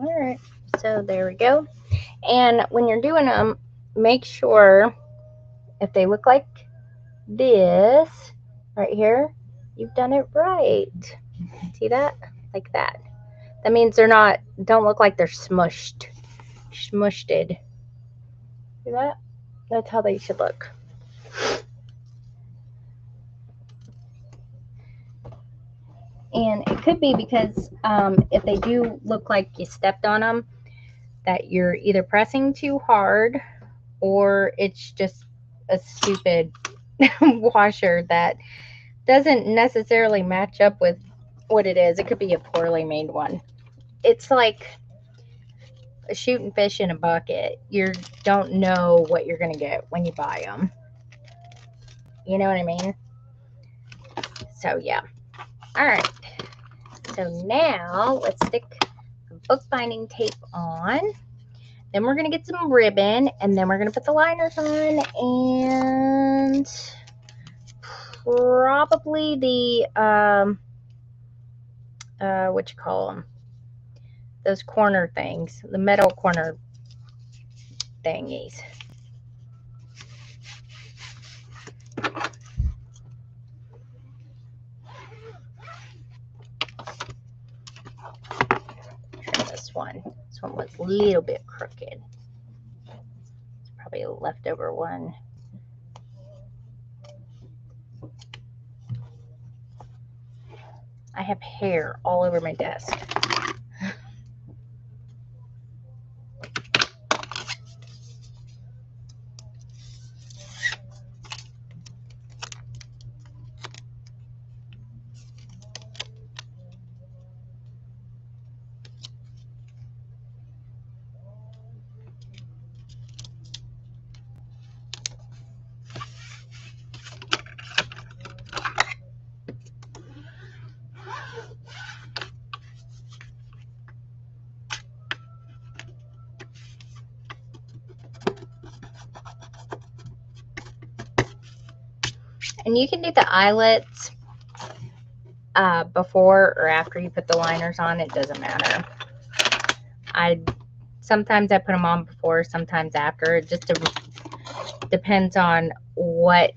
All right, so there we go. And when you're doing them, make sure if they look like this right here, you've done it right. See that? Like that. That means don't look like they're smushed. Smushed. See that? That's how they should look. And it could be because if they do look like you stepped on them, that you're either pressing too hard or it's just a stupid washer that doesn't necessarily match up with what it is. It could be a poorly made one. It's like shooting fish in a bucket. You don't know what you're going to get when you buy them. You know what I mean? So, yeah. All right. So now let's stick the bookbinding tape on. Then we're going to get some ribbon, and then we're going to put the liners on, and probably the, what you call them? Those corner things, the metal corner thingies. Try this one. This one was a little bit crooked. It's probably a leftover one. I have hair all over my desk. And you can do the eyelets before or after you put the liners on. It doesn't matter. Sometimes I put them on before, sometimes after. It just depends on what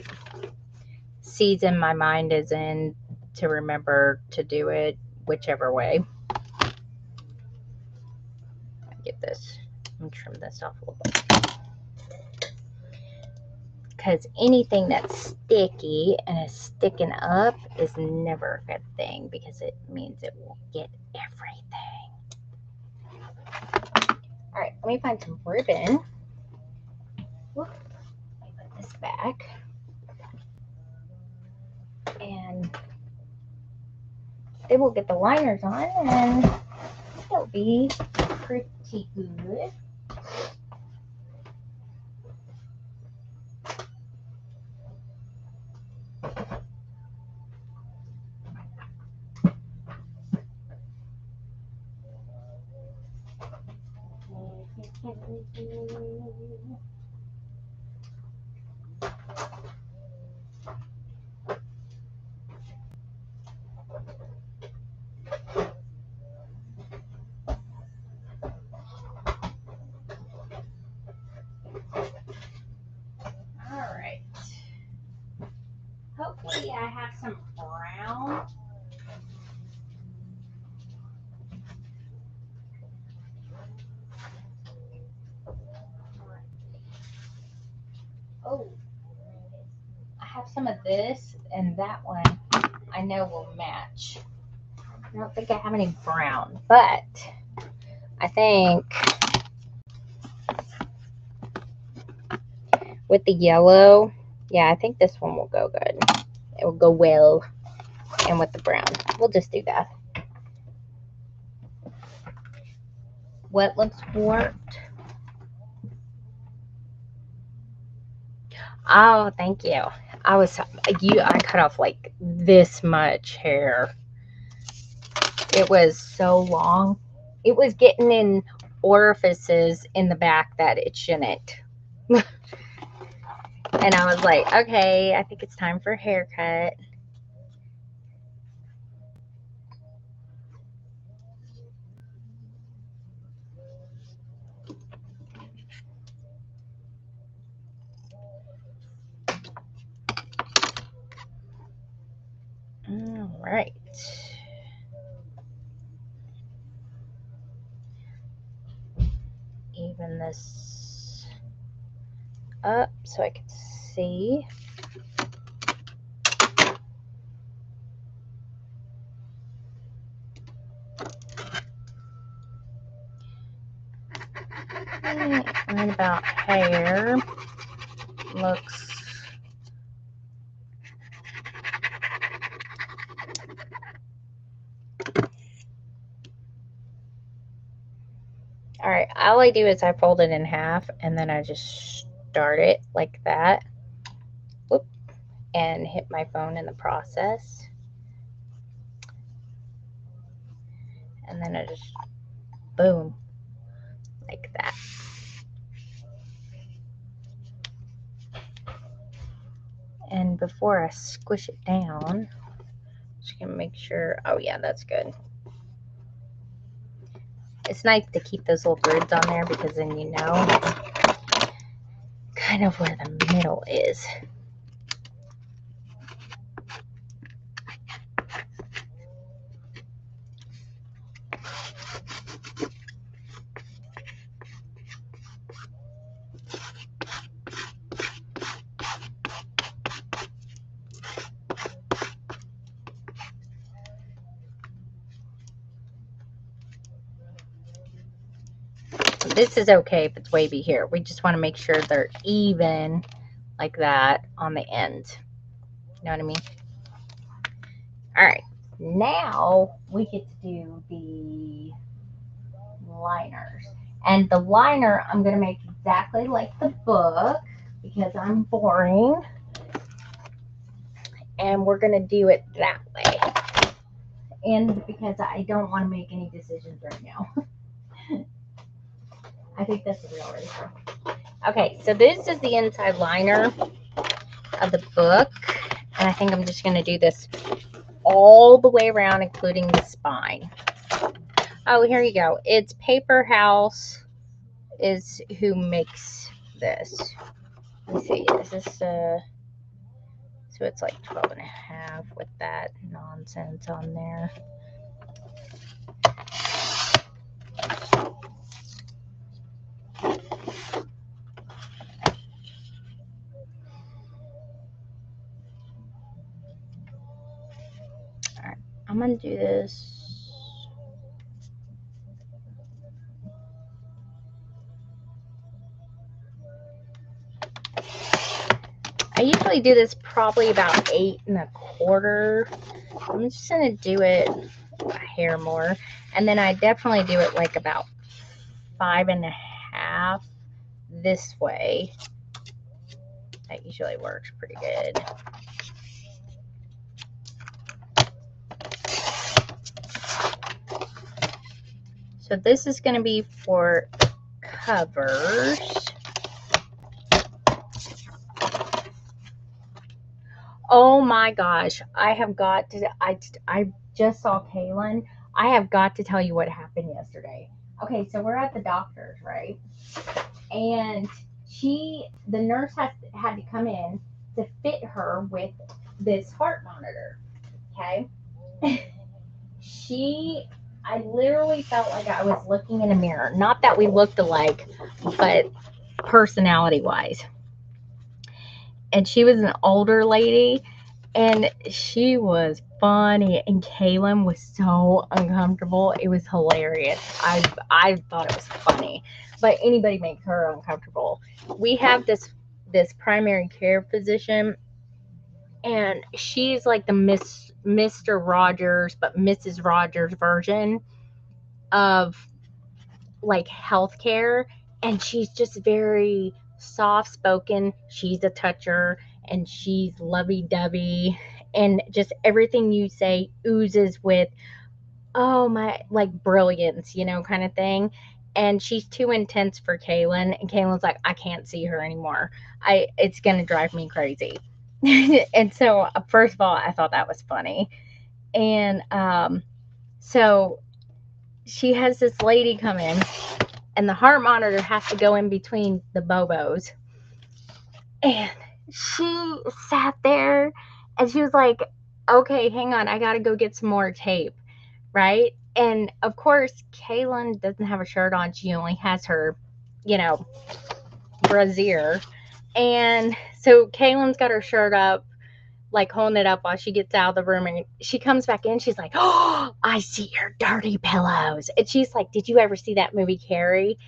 season my mind is in to remember to do it, whichever way. Get this. I'm gonna trim this off a little bit. Because anything that's sticky and is sticking up is never a good thing, because it means it will get everything. All right, let me find some ribbon. Whoop. Let me put this back. And then we'll get the liners on and it'll be pretty good. Alright. Hopefully I have some brown. Oh, I have some of this, and that one I know will match. I don't think I have any brown, but I think with the yellow, yeah, I think this one will go good. It will go well. And with the brown, we'll just do that. What looks warped? Oh, thank you. I cut off like this much hair. It was so long. It was getting in orifices in the back that it shouldn't. And I was like, okay, I think it's time for a haircut. All right. Even this up so I can see. Right about hair looks all right. All I do is I fold it in half and then I just start it like that. Whoop, and hit my phone in the process. And then I just boom, like that. And before I squish it down, just gonna make sure, oh yeah, that's good. It's nice to keep those little grids on there because then you know kind of where the middle is. This is okay if it's wavy here. We just want to make sure they're even like that on the end. You know what I mean? All right. Now we get to do the liners. And the liner I'm going to make exactly like the book because I'm boring. And we're going to do it that way. And because I don't want to make any decisions right now. I think that's the real reason. Okay, so this is the inside liner of the book. And I think I'm just going to do this all the way around, including the spine. Oh, here you go. It's Paper House is who makes this. Let me see. Is this so it's like 12 and a half with that nonsense on there. All right, I'm gonna do this. I usually do this probably about 8 1/4. I'm just gonna do it a hair more, and then I definitely do it like about 5 1/2 this way. That usually works pretty good. So this is going to be for covers. Oh my gosh, I have got to, I just saw Kaylin. I have got to tell you what happened yesterday. Okay, so we're at the doctor's, right? And the nurse had to come in to fit her with this heart monitor, okay? I literally felt like I was looking in a mirror. Not that we looked alike, but personality-wise. And she was an older lady, and she was funny, and Kaylin was so uncomfortable. It was hilarious. I thought it was funny, but anybody makes her uncomfortable. We have this primary care physician, and she's like the Mr. Rogers, but Mrs. Rogers version of like healthcare, and she's just very soft spoken. She's a toucher, and she's lovey-dovey, and just everything you say oozes with, oh my, like brilliance, kind of thing. And she's too intense for Kaylin, and Kaylin's like, I can't see her anymore. It's gonna drive me crazy. And so first of all, I thought that was funny. And so she has this lady come in, and the heart monitor has to go in between the bobos. And she sat there, and she was like, okay, hang on, I gotta go get some more tape, right? And of course, Kaylin doesn't have a shirt on. She only has her, brassiere. And so Kaylin's got her shirt up, like holding it up while she gets out of the room, and she comes back in. She's like, oh, I see your dirty pillows. And she's like, did you ever see that movie Carrie?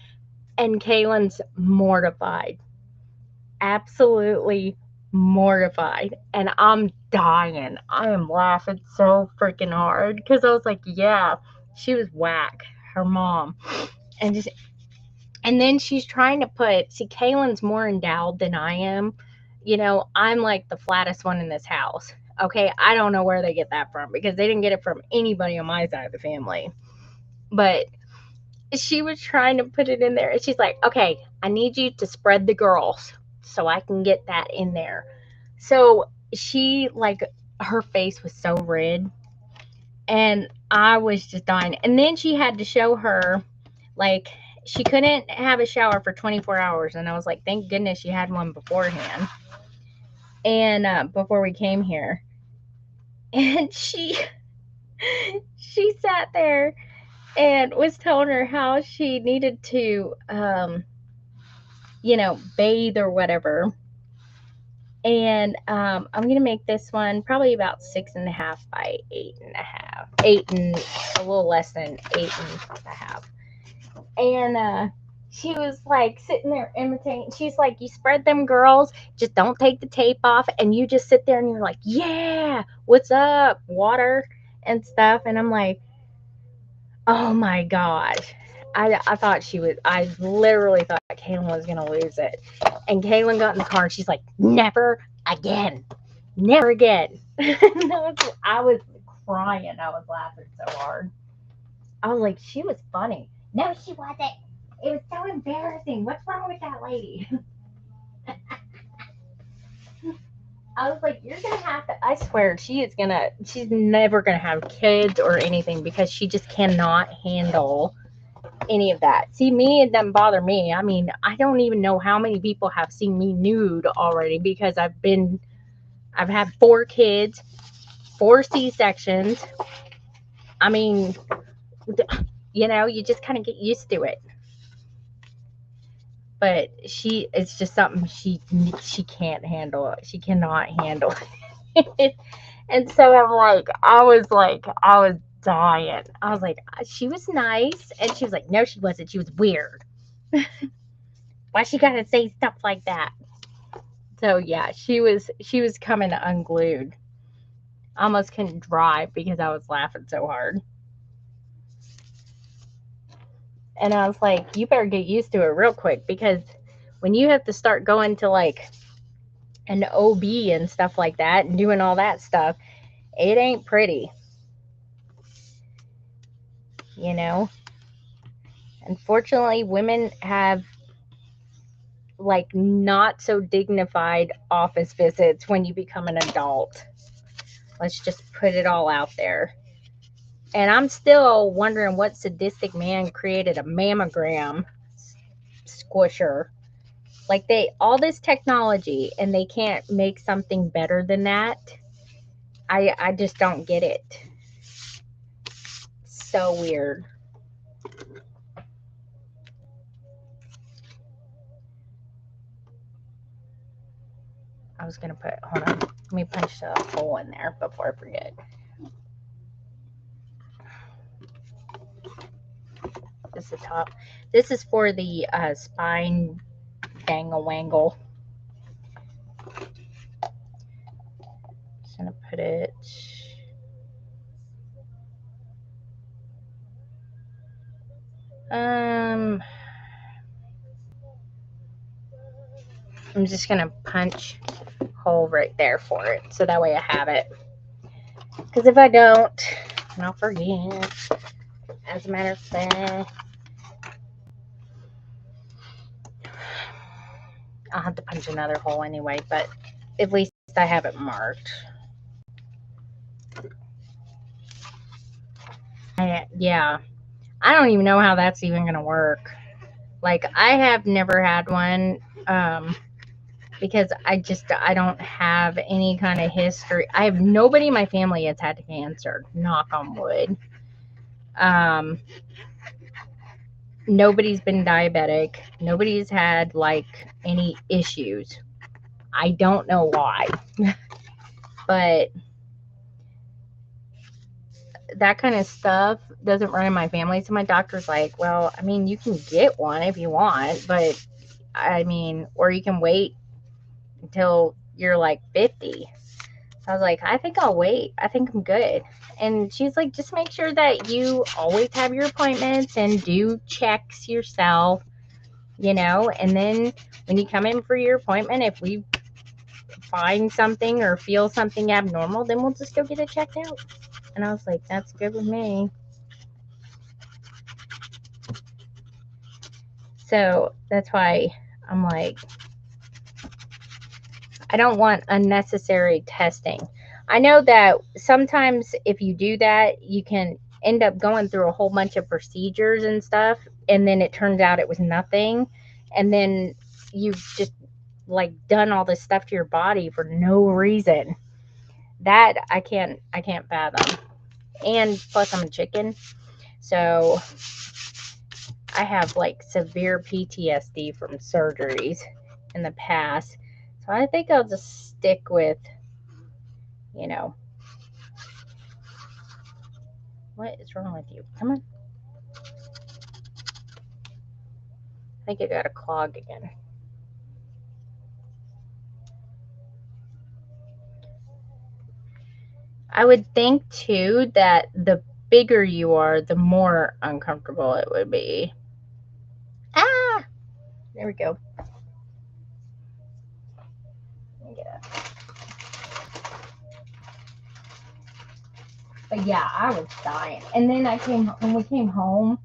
And Kaylin's mortified, absolutely mortified, and I'm dying. I am laughing so freaking hard because I was like, yeah, she was whack, her mom. And then she's trying to see, Kaylin's more endowed than I am. I'm like the flattest one in this house. Okay, I don't know where they get that from, because they didn't get it from anybody on my side of the family. But she was trying to put it in there, and she's like, okay, I need you to spread the girls so I can get that in there. So she, like, her face was so red, and I was just dying. And then she had to show her, like, she couldn't have a shower for 24 hours. And I was like, thank goodness she had one beforehand. And before we came here. And she sat there and was telling her how she needed to, bathe or whatever. And I'm going to make this one probably about 6.5 by 8.5. 8 and a little less than 8.5. And she was like sitting there imitating. She's like, you spread them girls, just don't take the tape off, and you just sit there and you're like, yeah, what's up, water and stuff. And I'm like, oh my gosh. I thought I literally thought Kaylin was going to lose it. And Kaylin got in the car, and she's like, never again. Never again. I was crying. I was laughing so hard. I was like, she was funny. No, she wasn't. It was so embarrassing. What's wrong with that lady? I was like, you're gonna have to. I swear, she's never gonna have kids or anything because she just cannot handle any of that. See, me, it doesn't bother me. I mean, I don't even know how many people have seen me nude already because I've had 4 kids, 4 C-sections. I mean, you just kind of get used to it. But it's just something she can't handle. She cannot handle it. And so I was dying. I was like, she was nice, and she was like, no, she wasn't. She was weird. Why she gotta say stuff like that? So yeah, she was coming unglued. I almost couldn't drive because I was laughing so hard. And I was like, you better get used to it real quick because when you have to start going to like an OB and stuff like that and doing all that stuff, it ain't pretty. You know? Unfortunately, women have like not so dignified office visits when you become an adult. Let's just put it all out there. And I'm still wondering what sadistic man created a mammogram squisher. Like all this technology and they can't make something better than that. I just don't get it. So weird. I was gonna hold on. Let me punch a hole in there before I forget. This is the top. This is for the spine dangle-wangle. Just gonna put it. I'm just gonna punch a hole right there for it, so that way I have it. Because if I don't, I'll forget. As a matter of fact, I'll have to punch another hole anyway, but at least I have it marked. Yeah, I don't even know how that's even gonna work. Like, I have never had one because I don't have any kind of history. I have nobody in my family has had cancer. Knock on wood. Nobody's been diabetic. Nobody's had like any issues. I don't know why, but that kind of stuff doesn't run in my family. So my doctor's like, well, I mean, you can get one if you want, but I mean, or you can wait until you're like 50. I was like, I think I'll wait. I think I'm good. And she's like, just make sure that you always have your appointments and do checks yourself, and then when you come in for your appointment, if we find something or feel something abnormal, then we'll just go get it checked out. And I was like, that's good with me. So that's why I'm like, I don't want unnecessary testing. I know that sometimes if you do that, you can end up going through a whole bunch of procedures and stuff, and then it turns out it was nothing. And then you've just like done all this stuff to your body for no reason. That I can't fathom. And plus I'm a chicken. So I have like severe PTSD from surgeries in the past. So I think I'll just stick with, what is wrong with you? Come on. I think I got a clog again. I would think too that the bigger you are, the more uncomfortable it would be. Ah! There we go. But yeah, I was dying. And then when we came home,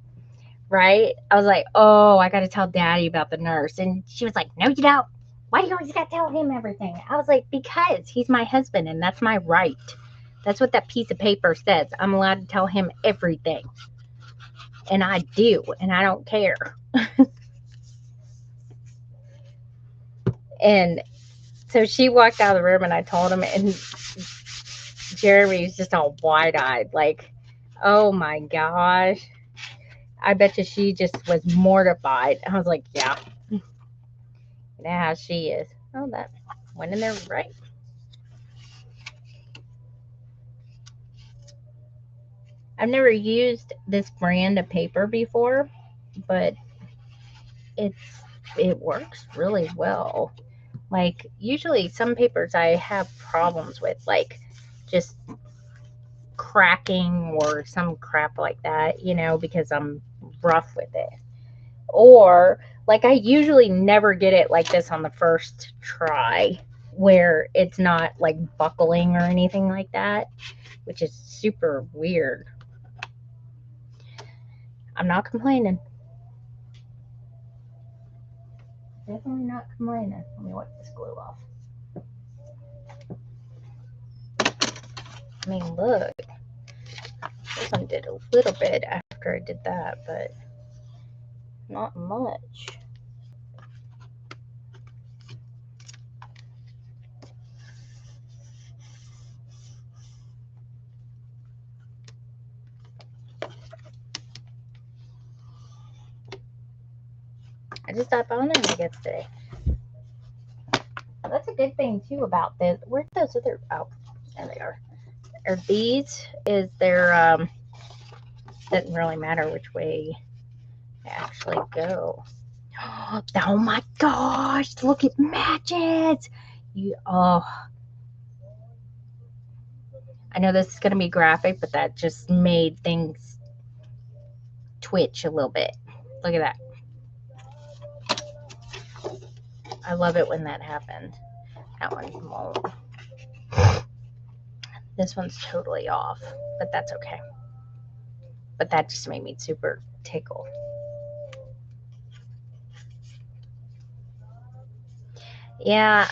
right? I was like, oh, I got to tell Daddy about the nurse. And she was like, no, you don't. Why do you always gotta tell him everything? I was like, because he's my husband and that's my right. That's what that piece of paper says. I'm allowed to tell him everything. And I do, and I don't care. And so she walked out of the room and I told him, and Jeremy was just all wide eyed, like, oh my gosh. I bet you she just was mortified. I was like, yeah. You know how she is. Oh, that went in there right. I've never used this brand of paper before, but it works really well. Like usually some papers I have problems with, like just cracking or some crap like that, because I'm rough with it. Or like I usually never get it like this on the first try, where it's not like buckling or anything like that, which is super weird. I'm not complaining. Definitely not complaining. Let me wipe this glue off. I mean, look. This one did a little bit after I did that, but not much. I just stopped on them, I guess, today. That's a good thing, too, about this. Where'd those other... Oh, there they are. Or these is their... doesn't really matter which way they actually go. Oh, my gosh! Look, it matches! I know this is going to be graphic, but that just made things twitch a little bit. Look at that. I love it when that happens. That one won't. This one's totally off, but that's okay. But that just made me super tickled. Yeah,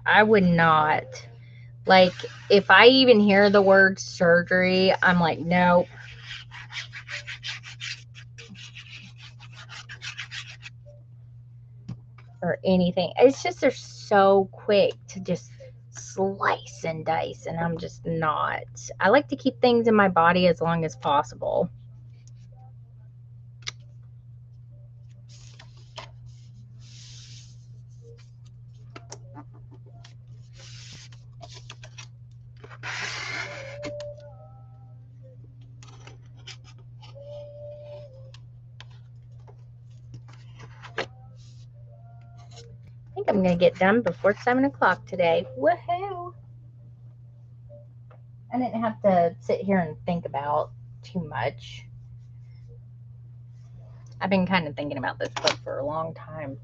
I would not. Like, if I even hear the word surgery, I'm like, nope. Or anything. It's just they're so quick to just slice and dice, and I'm just not. I like to keep things in my body as long as possible. I think I'm going to get done before 7 o'clock today. Woohoo! I didn't have to sit here and think about too much. I've been kind of thinking about this book for a long time.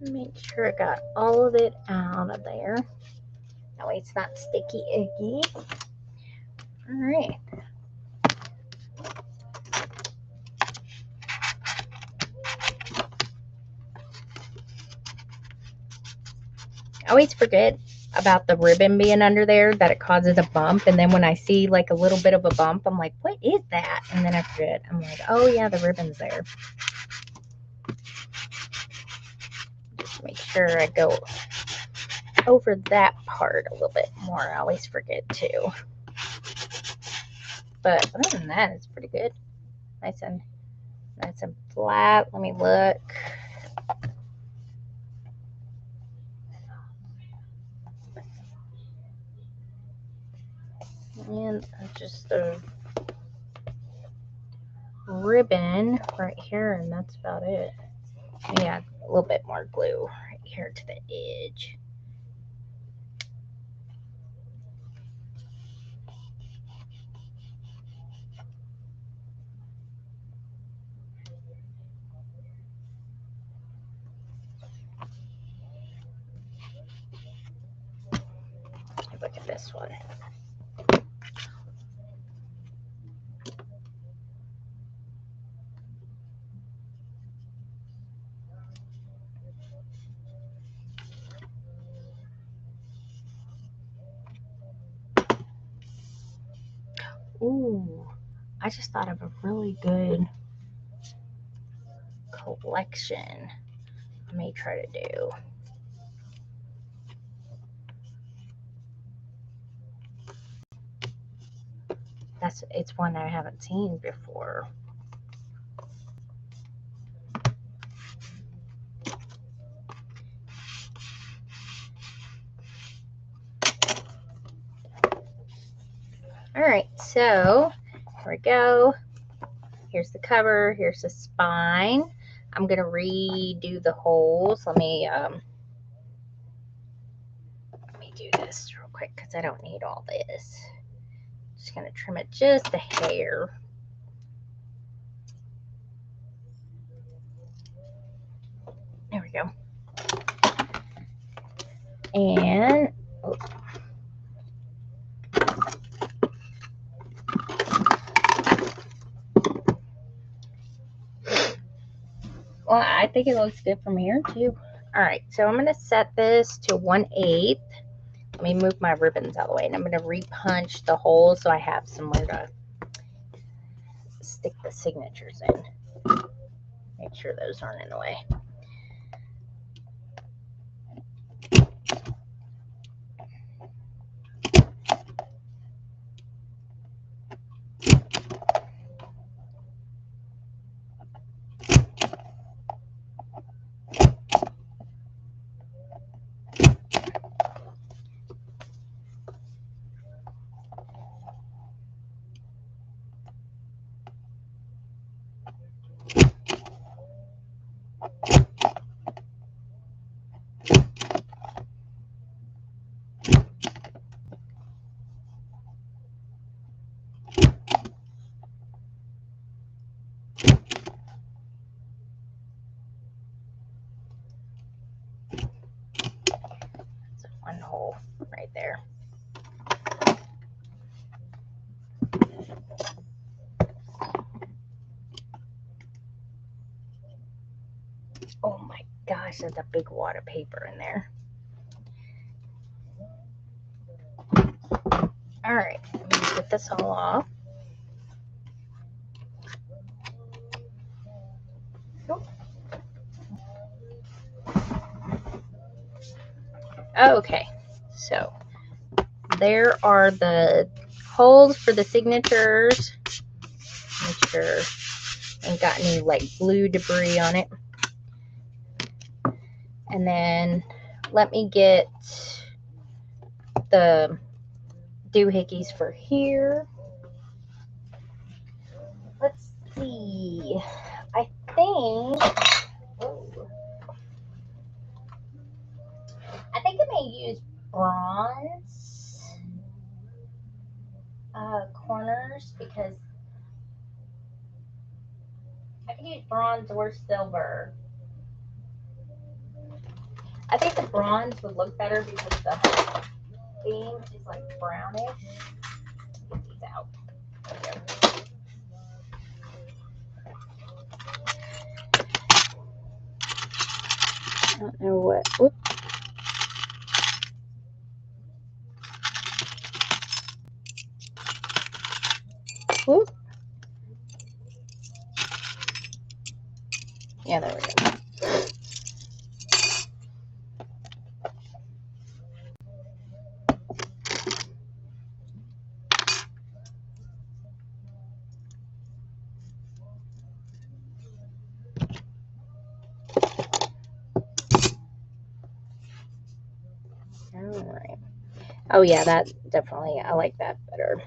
Make sure I got all of it out of there. That way it's not sticky icky. All right. I always forget about the ribbon being under there, that it causes a bump. And then when I see like a little bit of a bump, I'm like, what is that? And then I forget. I'm like, oh yeah, the ribbon's there. Just make sure I go over that part a little bit more. I always forget too. But other than that, it's pretty good. Nice and flat. Let me look. And just the ribbon right here, and that's about it. Yeah, a little bit more glue right here to the edge. Look at this one. Ooh, I just thought of a really good collection I may try to do. It's one I haven't seen before. All right, so here we go. Here's the cover. Here's the spine. I'm gonna redo the holes. Let me do this real quick because I don't need all this. Just gonna trim it just a hair. There we go. And oh. Well, I think it looks good from here too. All right, so I'm gonna set this to 1/8. Let me move my ribbons out of the way, and I'm gonna repunch the holes so I have somewhere to stick the signatures in. Make sure those aren't in the way. One hole right there. Oh my gosh, there's a big wad of paper in there. All right, let me get this all off. Okay, so there are the holes for the signatures. Make sure I ain't got any like glue debris on it. And then let me get the doohickeys for here. Let's see. I think I may use bronze corners, because I can use bronze or silver. I think the bronze would look better because the theme is like brownish. Get these out. There we go. I don't know what. Whoops. Whoop. Yeah, there we go. All right. Oh yeah, that definitely, I like that better.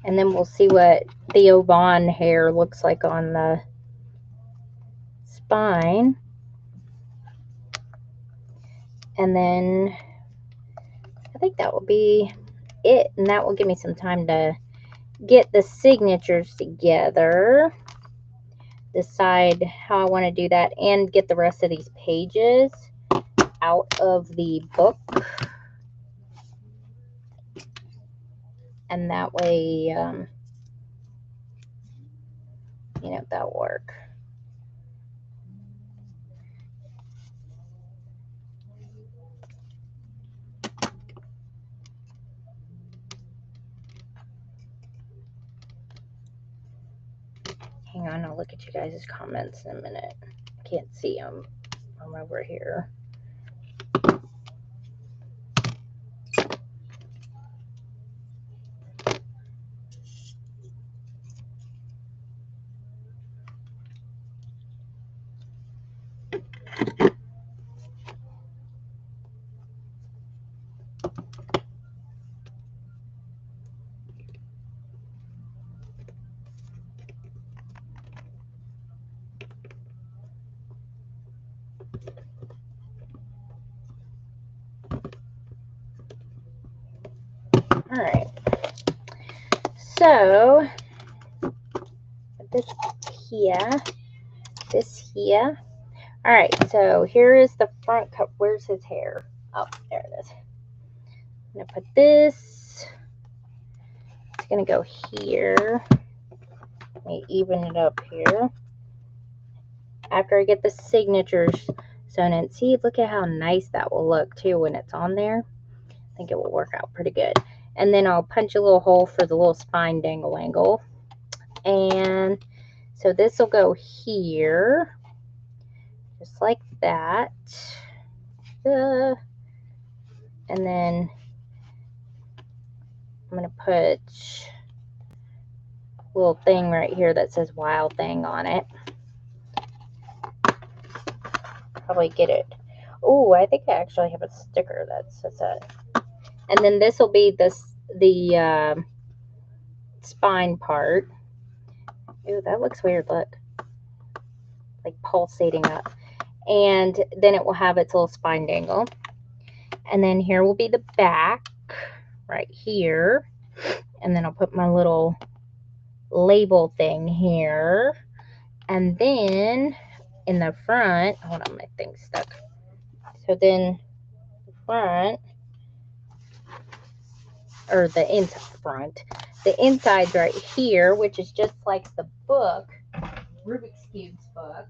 And then we'll see what Theo Vaughn hair looks like on the spine. And then I think that will be it. And that will give me some time to get the signatures together, decide how I want to do that, and get the rest of these pages out of the book. And that way, you know, that'll work. Hang on, I'll look at you guys' comments in a minute. I can't see them. I'm over here. All right. So this here. All right. So here is the front cup. Where's his hair? Oh, there it is. I'm gonna put this. It's gonna go here. Let me even it up here. After I get the signatures sewn in, see, look at how nice that will look too when it's on there. I think it will work out pretty good. And then I'll punch a little hole for the little spine dangle angle. And so this will go here, just like that. And then I'm going to put a little thing right here that says Wild Thing on it. Probably get it. Oh, I think I actually have a sticker that says that. And then this will be the spine part. Ooh, that looks weird. Look, like pulsating up. And then it will have its little spine dangle. And then here will be the back right here. And then I'll put my little label thing here. And then in the front, hold on, my thing's stuck. So then the front, or the inside front, the inside's right here, which is just like the book, Rubik's Cube's book.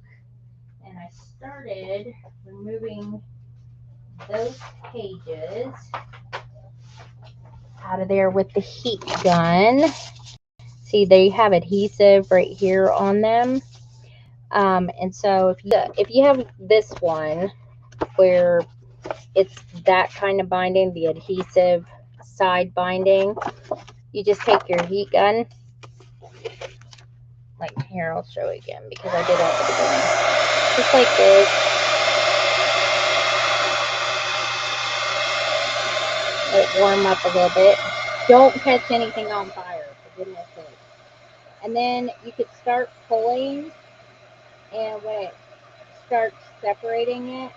And I started removing those pages out of there with the heat gun. See, they have adhesive right here on them. And so if you have this one where it's that kind of binding, the adhesive side binding, you just take your heat gun. Like here, I'll show you again because I did it at the beginning. Just like this. Let it warm up a little bit. Don't catch anything on fire, for goodness sake. And then you could start pulling, and when it starts separating it,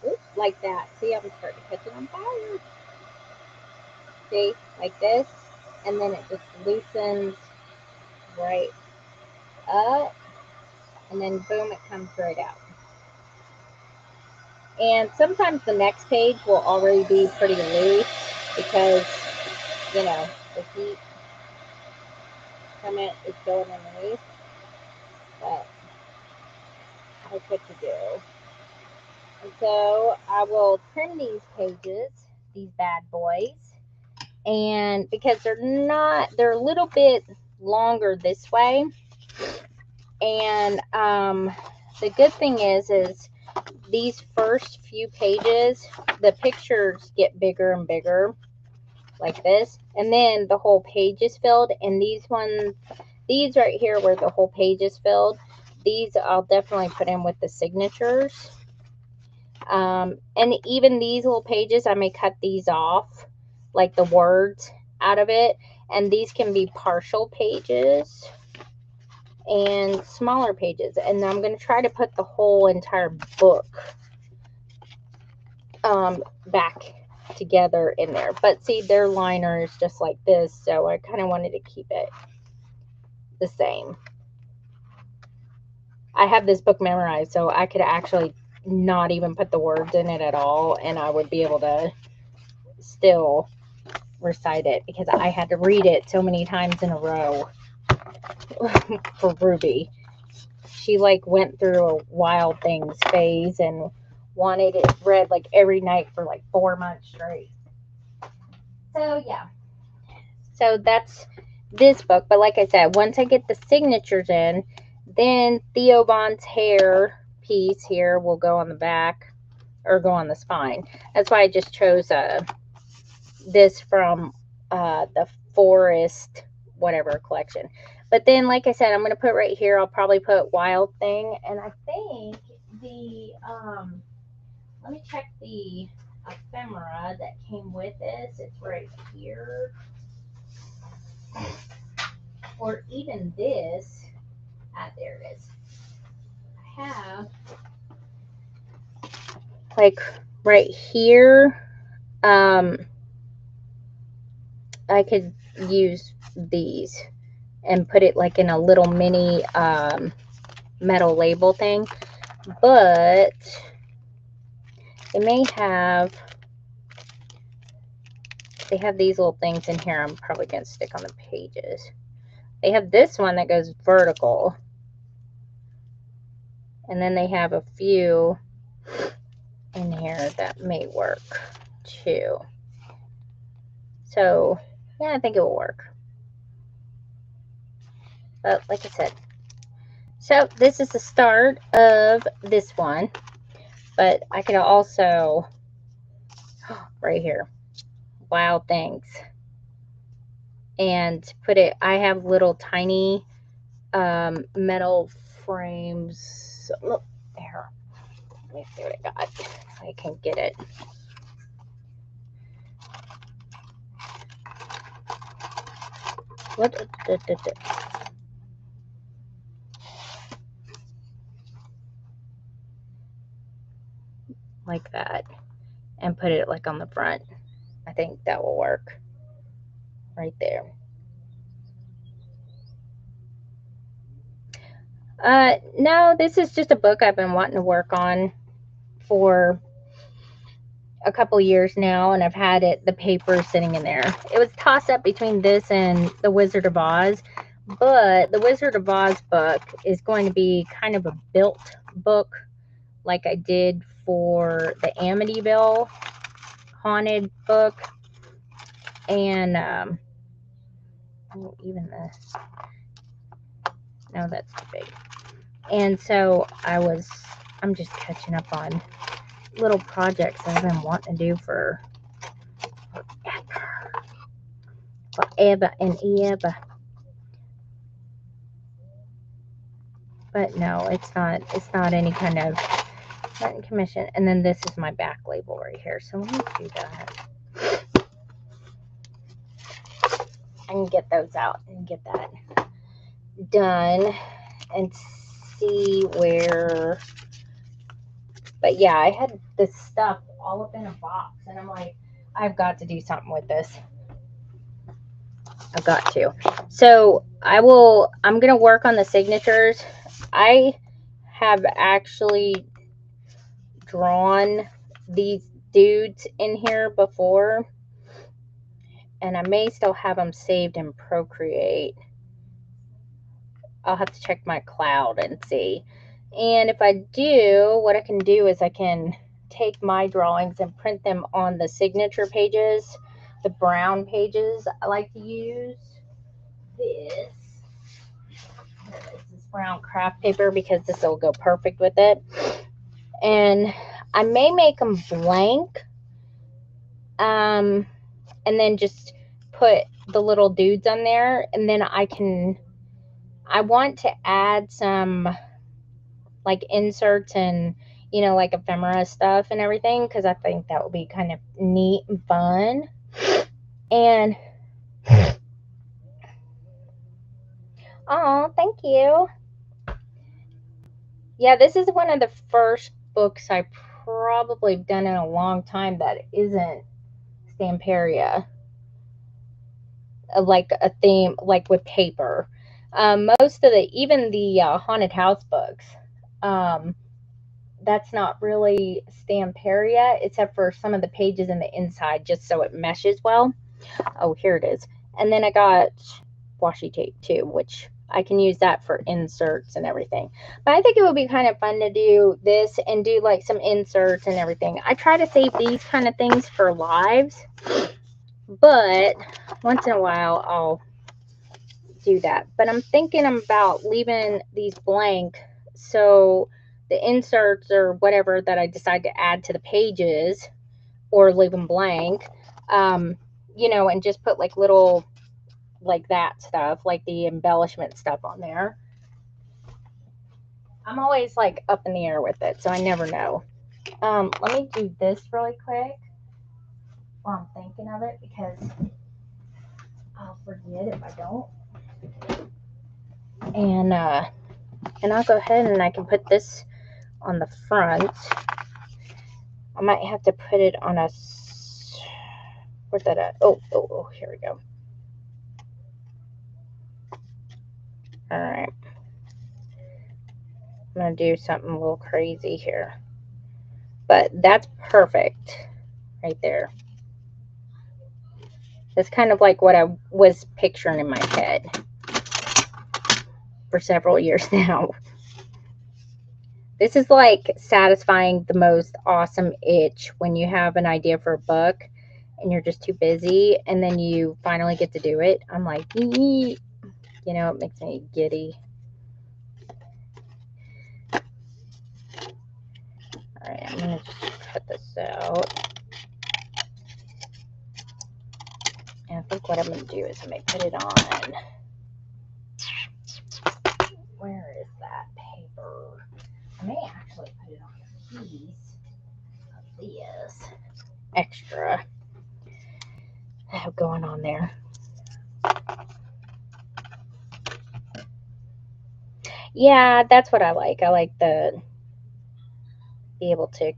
oops, like that. See, I'm starting to catch it on fire. See, like this, and then it just loosens right up, and then boom, it comes right out. And sometimes the next page will already be pretty loose because, you know, the heat coming is going underneath. But that's what you do. And so I will trim these pages, these bad boys. And because they're a little bit longer this way. And the good thing is these first few pages, the pictures get bigger and bigger like this. And then the whole page is filled. And these right here where the whole page is filled, these I'll definitely put in with the signatures. And even these little pages, I may cut these off, like the words out of it. And these can be partial pages and smaller pages. And I'm going to try to put the whole entire book back together in there. But see, their liner is just like this, so I kind of wanted to keep it the same. I have this book memorized, so I could actually not even put the words in it at all, and I would be able to still recite it because I had to read it so many times in a row for Ruby. She like went through a Wild Things phase and wanted it read like every night for like 4 months straight. So yeah, so that's this book. But like I said, once I get the signatures in, then Theo Von's hair piece here will go on the back or go on the spine. That's why I just chose this from the Forest whatever collection. But then, like I said, I'm going to put right here, I'll probably put Wild Thing. And I think the, let me check the ephemera that came with this. It's right here. Or even this. There it is. I have, like, right here, I could use these and put it like in a little mini metal label thing. But they may have, they have these little things in here I'm probably going to stick on the pages. They have this one that goes vertical. And then they have a few in here that may work too. So, yeah, I think it will work. But like I said, so this is the start of this one. But I could also, right here, Wild Things. And put it, I have little tiny metal frames. Look, there. Let me see what I got. If I can get it. What? Like that. And put it like on the front. I think that will work. Right there. No, this is just a book I've been wanting to work on for a couple years now, and I've had the paper sitting in there. It was tossed up between this and The Wizard of Oz, but The Wizard of Oz book is going to be kind of a built book like I did for the Amityville haunted book. And even this, no, that's too big. And so I'm just catching up on little projects I've been wanting to do for forever and ever. But no, it's not any kind of not commission. And then this is my back label right here. So let me do that. I can get those out and get that done and see where. But yeah, I had this stuff all up in a box, and I'm like, I've got to do something with this. I've got to. So I'm going to work on the signatures. I have actually drawn these dudes in here before, and I may still have them saved in Procreate. I'll have to check my cloud and see. And if I do, what I can do is I can take my drawings and print them on the signature pages, the brown pages. I like to use this brown craft paper because this will go perfect with it. And I may make them blank, and then just put the little dudes on there, and then I want to add some like inserts and, you know, like ephemera stuff and everything, because I think that would be kind of neat and fun. And oh, thank you. Yeah, this is one of the first books I probably done in a long time that isn't Stamperia, like a theme, like with paper. Most of even the haunted house books, that's not really Stamperia, except for some of the pages in the inside, just so it meshes well. Oh, here it is. And then I got washi tape too, which I can use that for inserts and everything. But I think it would be kind of fun to do this and do like some inserts and everything. I try to save these kind of things for lives, but once in a while I'll do that. But I'm thinking about leaving these blank, so the inserts or whatever that I decide to add to the pages, or leave them blank, you know, and just put like little, like that stuff, like the embellishment stuff on there. I'm always like up in the air with it, so I never know. Let me do this really quick while I'm thinking of it, because I'll forget if I don't. And I'll go ahead and I can put this on the front. I might have to put it on a, where's that at? Oh, here we go. All right. I'm going to do something a little crazy here. But that's perfect right there. That's kind of like what I was picturing in my head for several years now. This is like satisfying the most awesome itch when you have an idea for a book and you're just too busy, and then you finally get to do it. I'm like, you know, it makes me giddy. All right, I'm going to just cut this out. And I think what I'm going to do is I may put it on. Where is that paper? I may actually put it on a piece of this extra I have going on there. Yeah, that's what I like. I like the be able to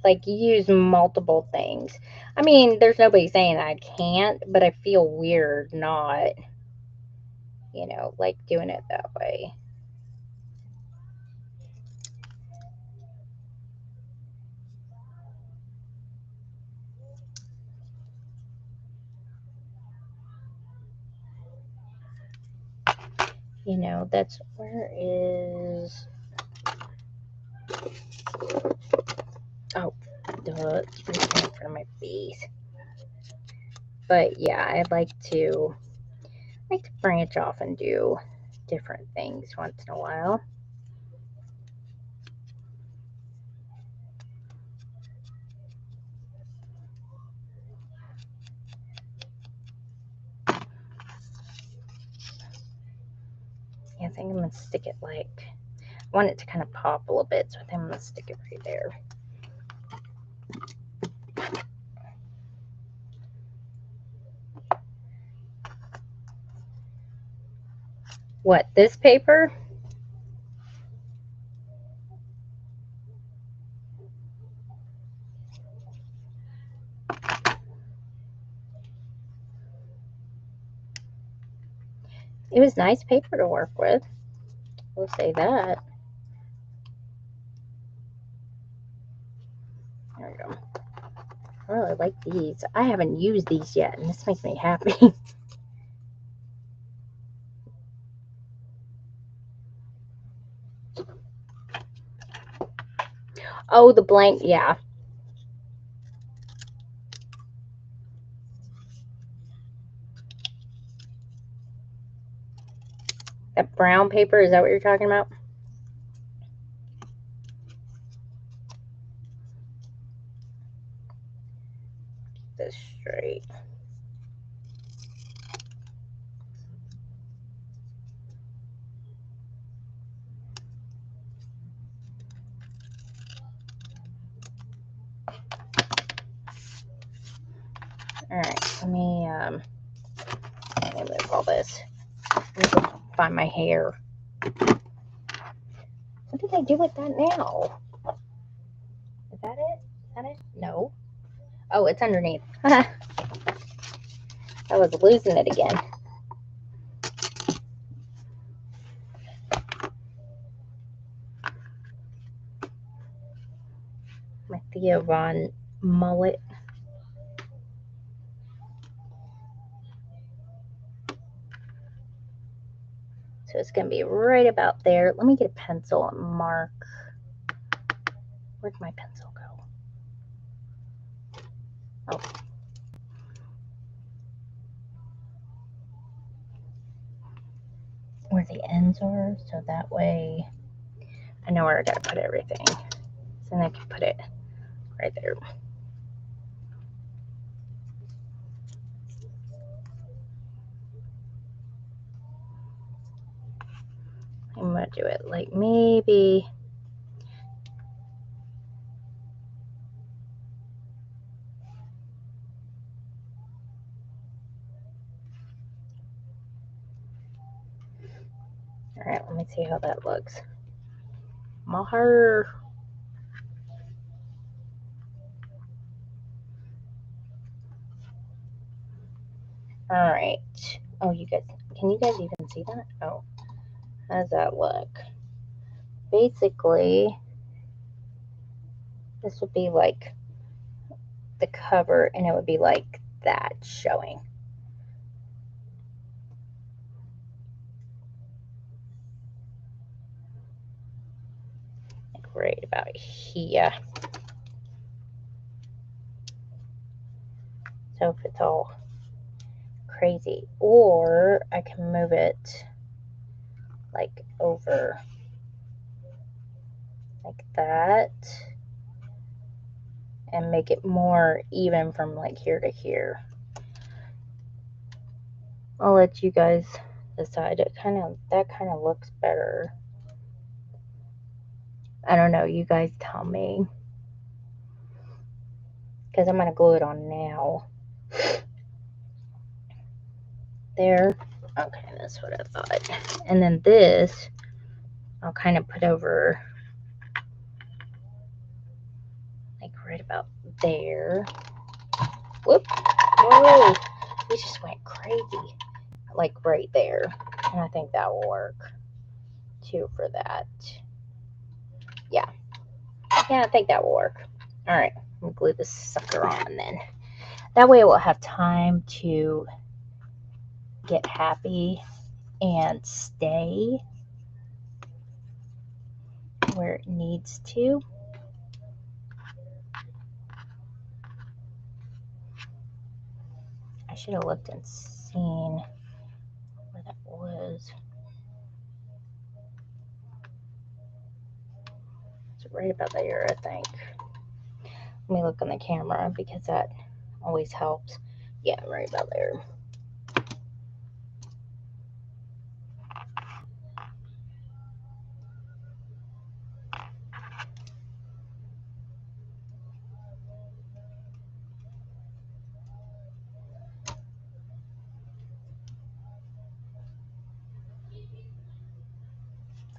like use multiple things. I mean, there's nobody saying I can't, but I feel weird not, you know, like doing it that way. You know, that's where is, oh, duh, it's right in front of my face. But yeah, I'd like to branch off and do different things once in a while. Yeah, I think I'm going to stick it like, I want it to kind of pop a little bit, so I think I'm going to stick it right there. What, this paper? It was nice paper to work with. We'll say that. There we go. I really like these. I haven't used these yet, and this makes me happy. Oh, the blank, yeah. That brown paper, is that what you're talking about? This straight. Alright, let me move all this. Let me go find my hair. What did I do with that now? Is that it? Is that it? No. Oh, it's underneath. I was losing it again. My Theo Von mullet. So it's going to be right about there. Let me get a pencil and mark. Where'd my pencil go? Oh. Where the ends are, so that way I know where I got to put everything. So then I can put it right there. I'm going to do it like maybe... Alright, let me see how that looks. Maher. Alright. Oh, you guys, can you guys even see that? Oh, how does that look? Basically, this would be like the cover, and it would be like that showing. Like right about here. So if it's all crazy, or I can move it like over like that and make it more even from like here to here. I'll let you guys decide. That kind of looks better. I don't know, you guys tell me, because I'm gonna glue it on now. There. Okay, that's what I thought. And then this I'll kind of put over like right about there. Whoop. Whoa. We just went crazy. Like right there. And I think that will work too for that. Yeah. Yeah, I think that will work. Alright. We'll glue this sucker on then. That way it will have time to get happy and stay where it needs to. I should have looked and seen where that was. It's right about there, I think. Let me look on the camera because that always helps. Yeah, right about there.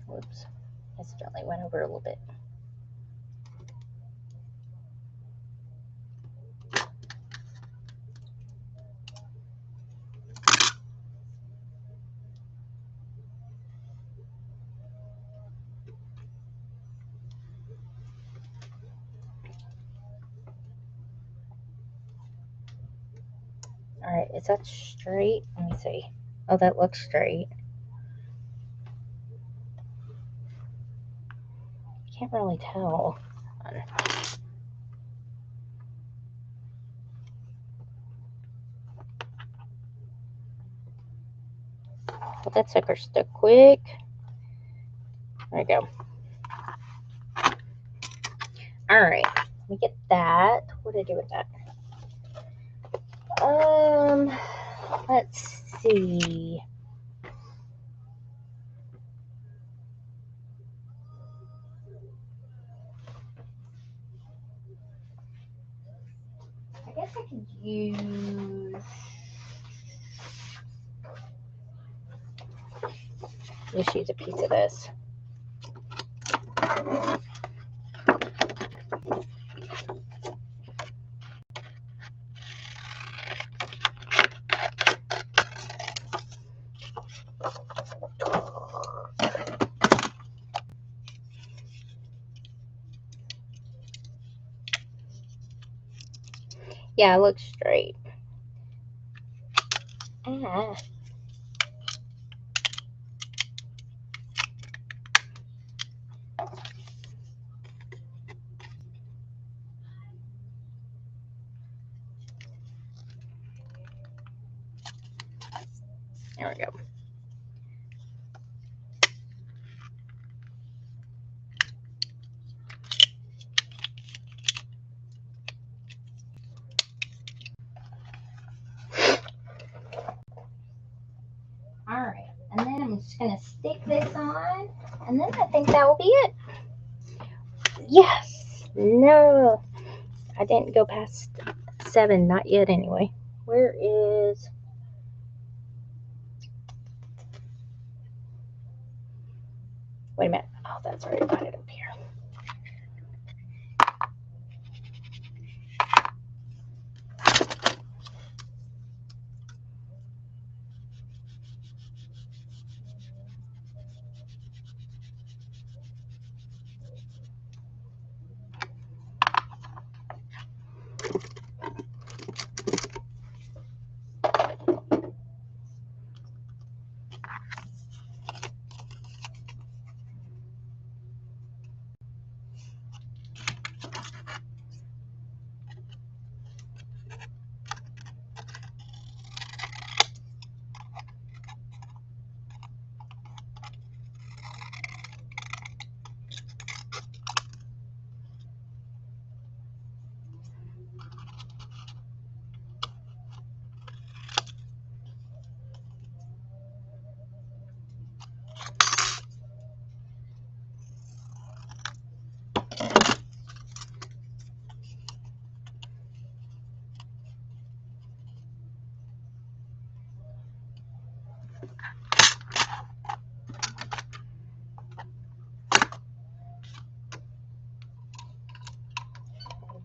Whoops. Accidentally went over a little bit. All right, is that straight? Let me see. Oh, that looks straight. Can't really tell. But that sucker stuck quick. There we go. All right, let me get that. What did I do with that? Let's see. I guess I could use. Just use a piece of this. Yeah, it looks straight. Ah. There we go. All right, and then I'm just gonna stick this on, and then I think that will be it. Yes. No, I didn't go past 7, not yet anyway. Where is? Wait a minute. Oh, that's right. I got it up here.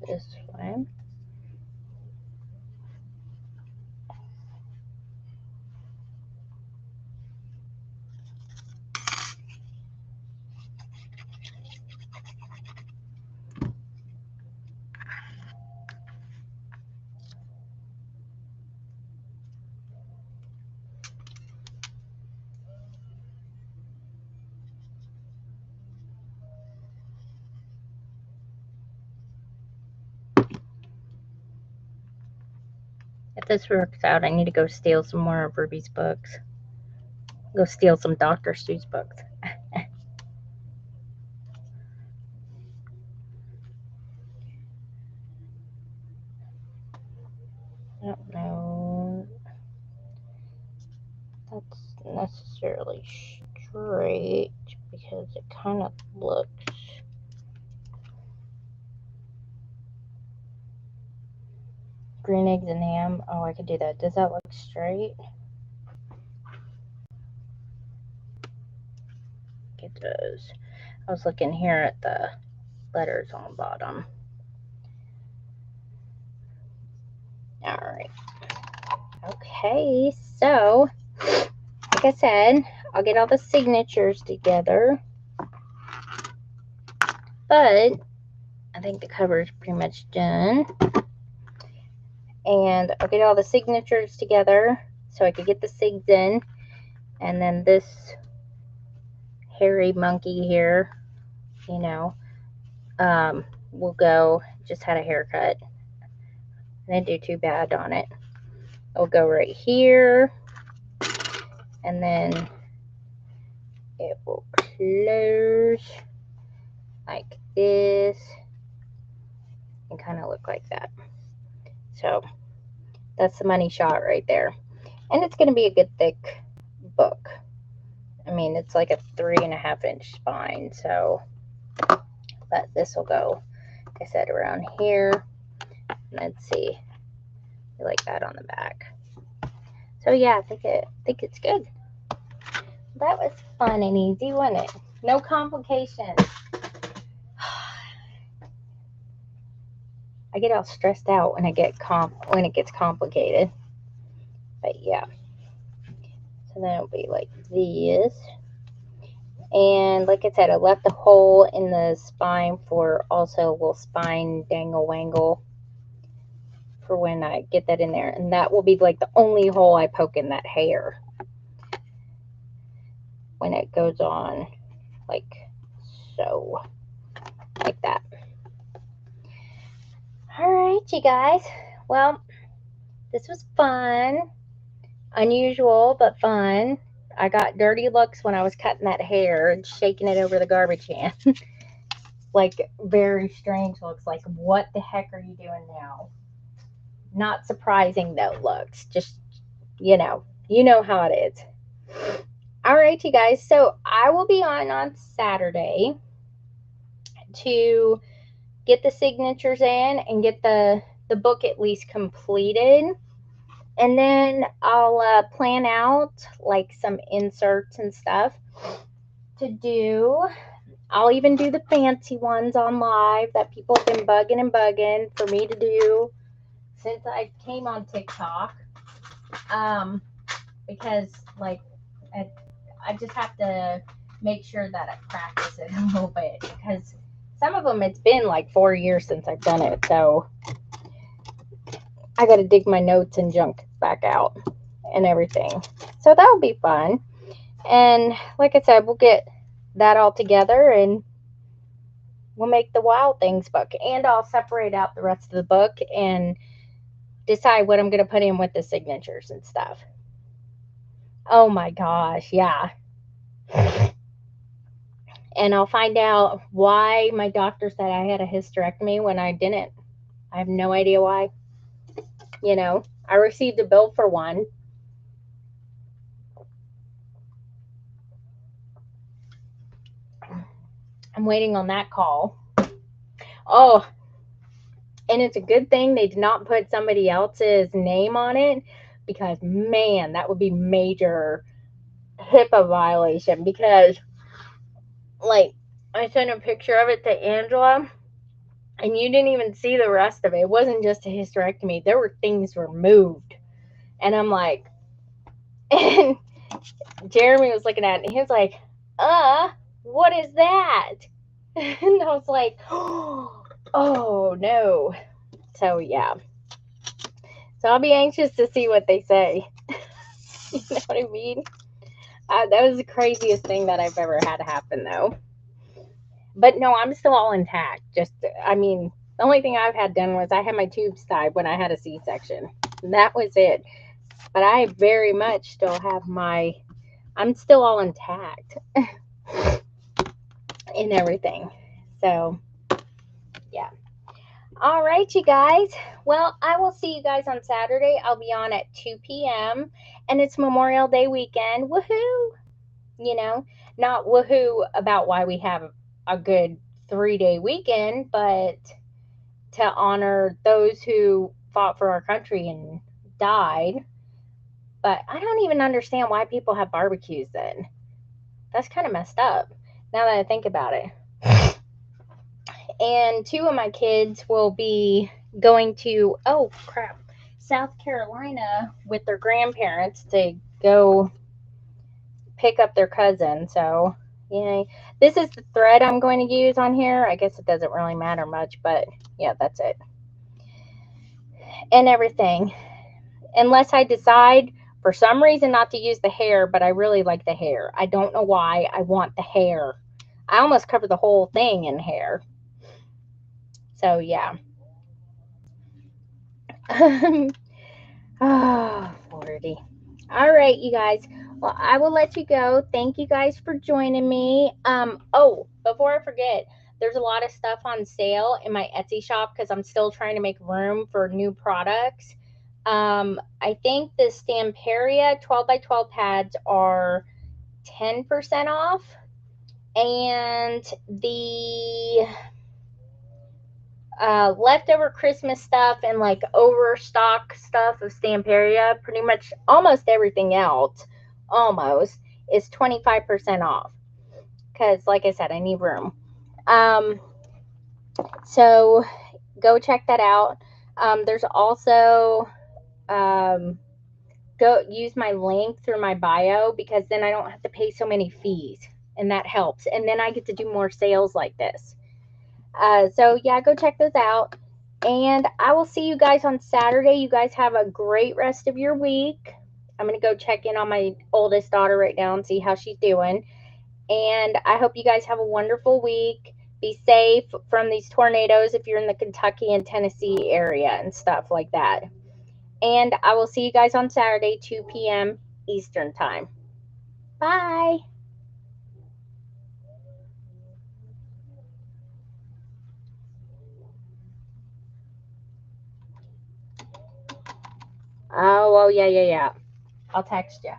This one. If this works out, I need to go steal some more of Ruby's books. Go steal some Dr. Seuss books. I don't know. That's necessarily straight because it kind of looks. Green eggs and ham. Oh, I could do that. Does that look straight? It does. I was looking here at the letters on the bottom. All right. Okay, so like I said, I'll get all the signatures together. But I think the cover is pretty much done. And I'll get all the signatures together so I could get the sigs in. And then this hairy monkey here, you know, will go, just had a haircut. I didn't do too bad on it. It'll go right here. And then it will close like this and kind of look like that. So that's the money shot right there. And it's going to be a good thick book. I mean, it's like a 3.5-inch spine. So, but this will go, like I said, around here. Let's see, like that on the back. So yeah, I think it's good. That was fun and easy, wasn't it? No complications. I get all stressed out when it gets complicated. But yeah. So then it'll be like this. And like I said, I left a hole in the spine for also a little spine dangle wangle for when I get that in there. And that will be like the only hole I poke in that hair when it goes on, like so, like that. All right, you guys. Well, this was fun. Unusual, but fun. I got dirty looks when I was cutting that hair and shaking it over the garbage can. Like, very strange looks. Like, what the heck are you doing now? Not surprising, though, looks. Just, you know how it is. All right, you guys. So, I will be on Saturday to get the signatures in and get the book at least completed. And then I'll plan out like some inserts and stuff to do. I'll even do the fancy ones on live that people have been bugging for me to do since I came on TikTok. Because like I just have to make sure that I practice it a little bit, because some of them it's been like 4 years since I've done it, so I got to dig my notes and junk back out and everything. So that'll be fun. And like I said, we'll get that all together and we'll make the Wild Things book. And I'll separate out the rest of the book and decide what I'm going to put in with the signatures and stuff. Oh my gosh, yeah. And I'll find out why my doctor said I had a hysterectomy when I didn't. I have no idea why. I received a bill for one. I'm waiting on that call. Oh, and it's a good thing they did not put somebody else's name on it, because, man, that would be major HIPAA violation. Because, like, I sent a picture of it to Angela, and you didn't even see the rest of it. It wasn't just a hysterectomy. There were things removed. And I'm like, and Jeremy was looking at it, and he was like, what is that? And I was like, oh, no. So, yeah. So I'll be anxious to see what they say. You know what I mean? That was the craziest thing that I've ever had happen, though. But no, I'm still all intact. The only thing I've had done was I had my tubes tied when I had a C-section. And that was it. But I very much still have I'm still all intact. And everything. So, yeah. All right, you guys. Well, I will see you guys on Saturday. I'll be on at 2 p.m. And it's Memorial Day weekend. Woohoo! Not woohoo about why we have a good 3-day weekend, but to honor those who fought for our country and died. But I don't even understand why people have barbecues then. That's kind of messed up, now that I think about it. And 2 of my kids will be going to, South Carolina with their grandparents to go pick up their cousin. So, this is the thread I'm going to use on here. I guess it doesn't really matter much, but yeah, that's it. and everything. Unless I decide for some reason not to use the hair, but I really like the hair. I don't know why I want the hair. I almost cover the whole thing in hair. So yeah. Oh, Lordy. All right, you guys. Well, I will let you go. Thank you guys for joining me. Oh, before I forget, there's a lot of stuff on sale in my Etsy shop because I'm still trying to make room for new products. I think the Stamperia 12 by 12 pads are 10% off, and the leftover Christmas stuff and like overstock stuff of Stamperia, pretty much almost everything else, almost, is 25% off. Because, like I said, I need room. So go check that out. There's also go use my link through my bio because then I don't have to pay so many fees, and that helps. And then I get to do more sales like this. So yeah, go check those out. And I will see you guys on Saturday. You guys have a great rest of your week. I'm going to go check in on my oldest daughter right now and see how she's doing. And I hope you guys have a wonderful week. Be safe from these tornadoes if you're in the Kentucky and Tennessee area and stuff like that. And I will see you guys on Saturday, 2 p.m. Eastern Time. Bye. Oh, well, yeah. I'll text you.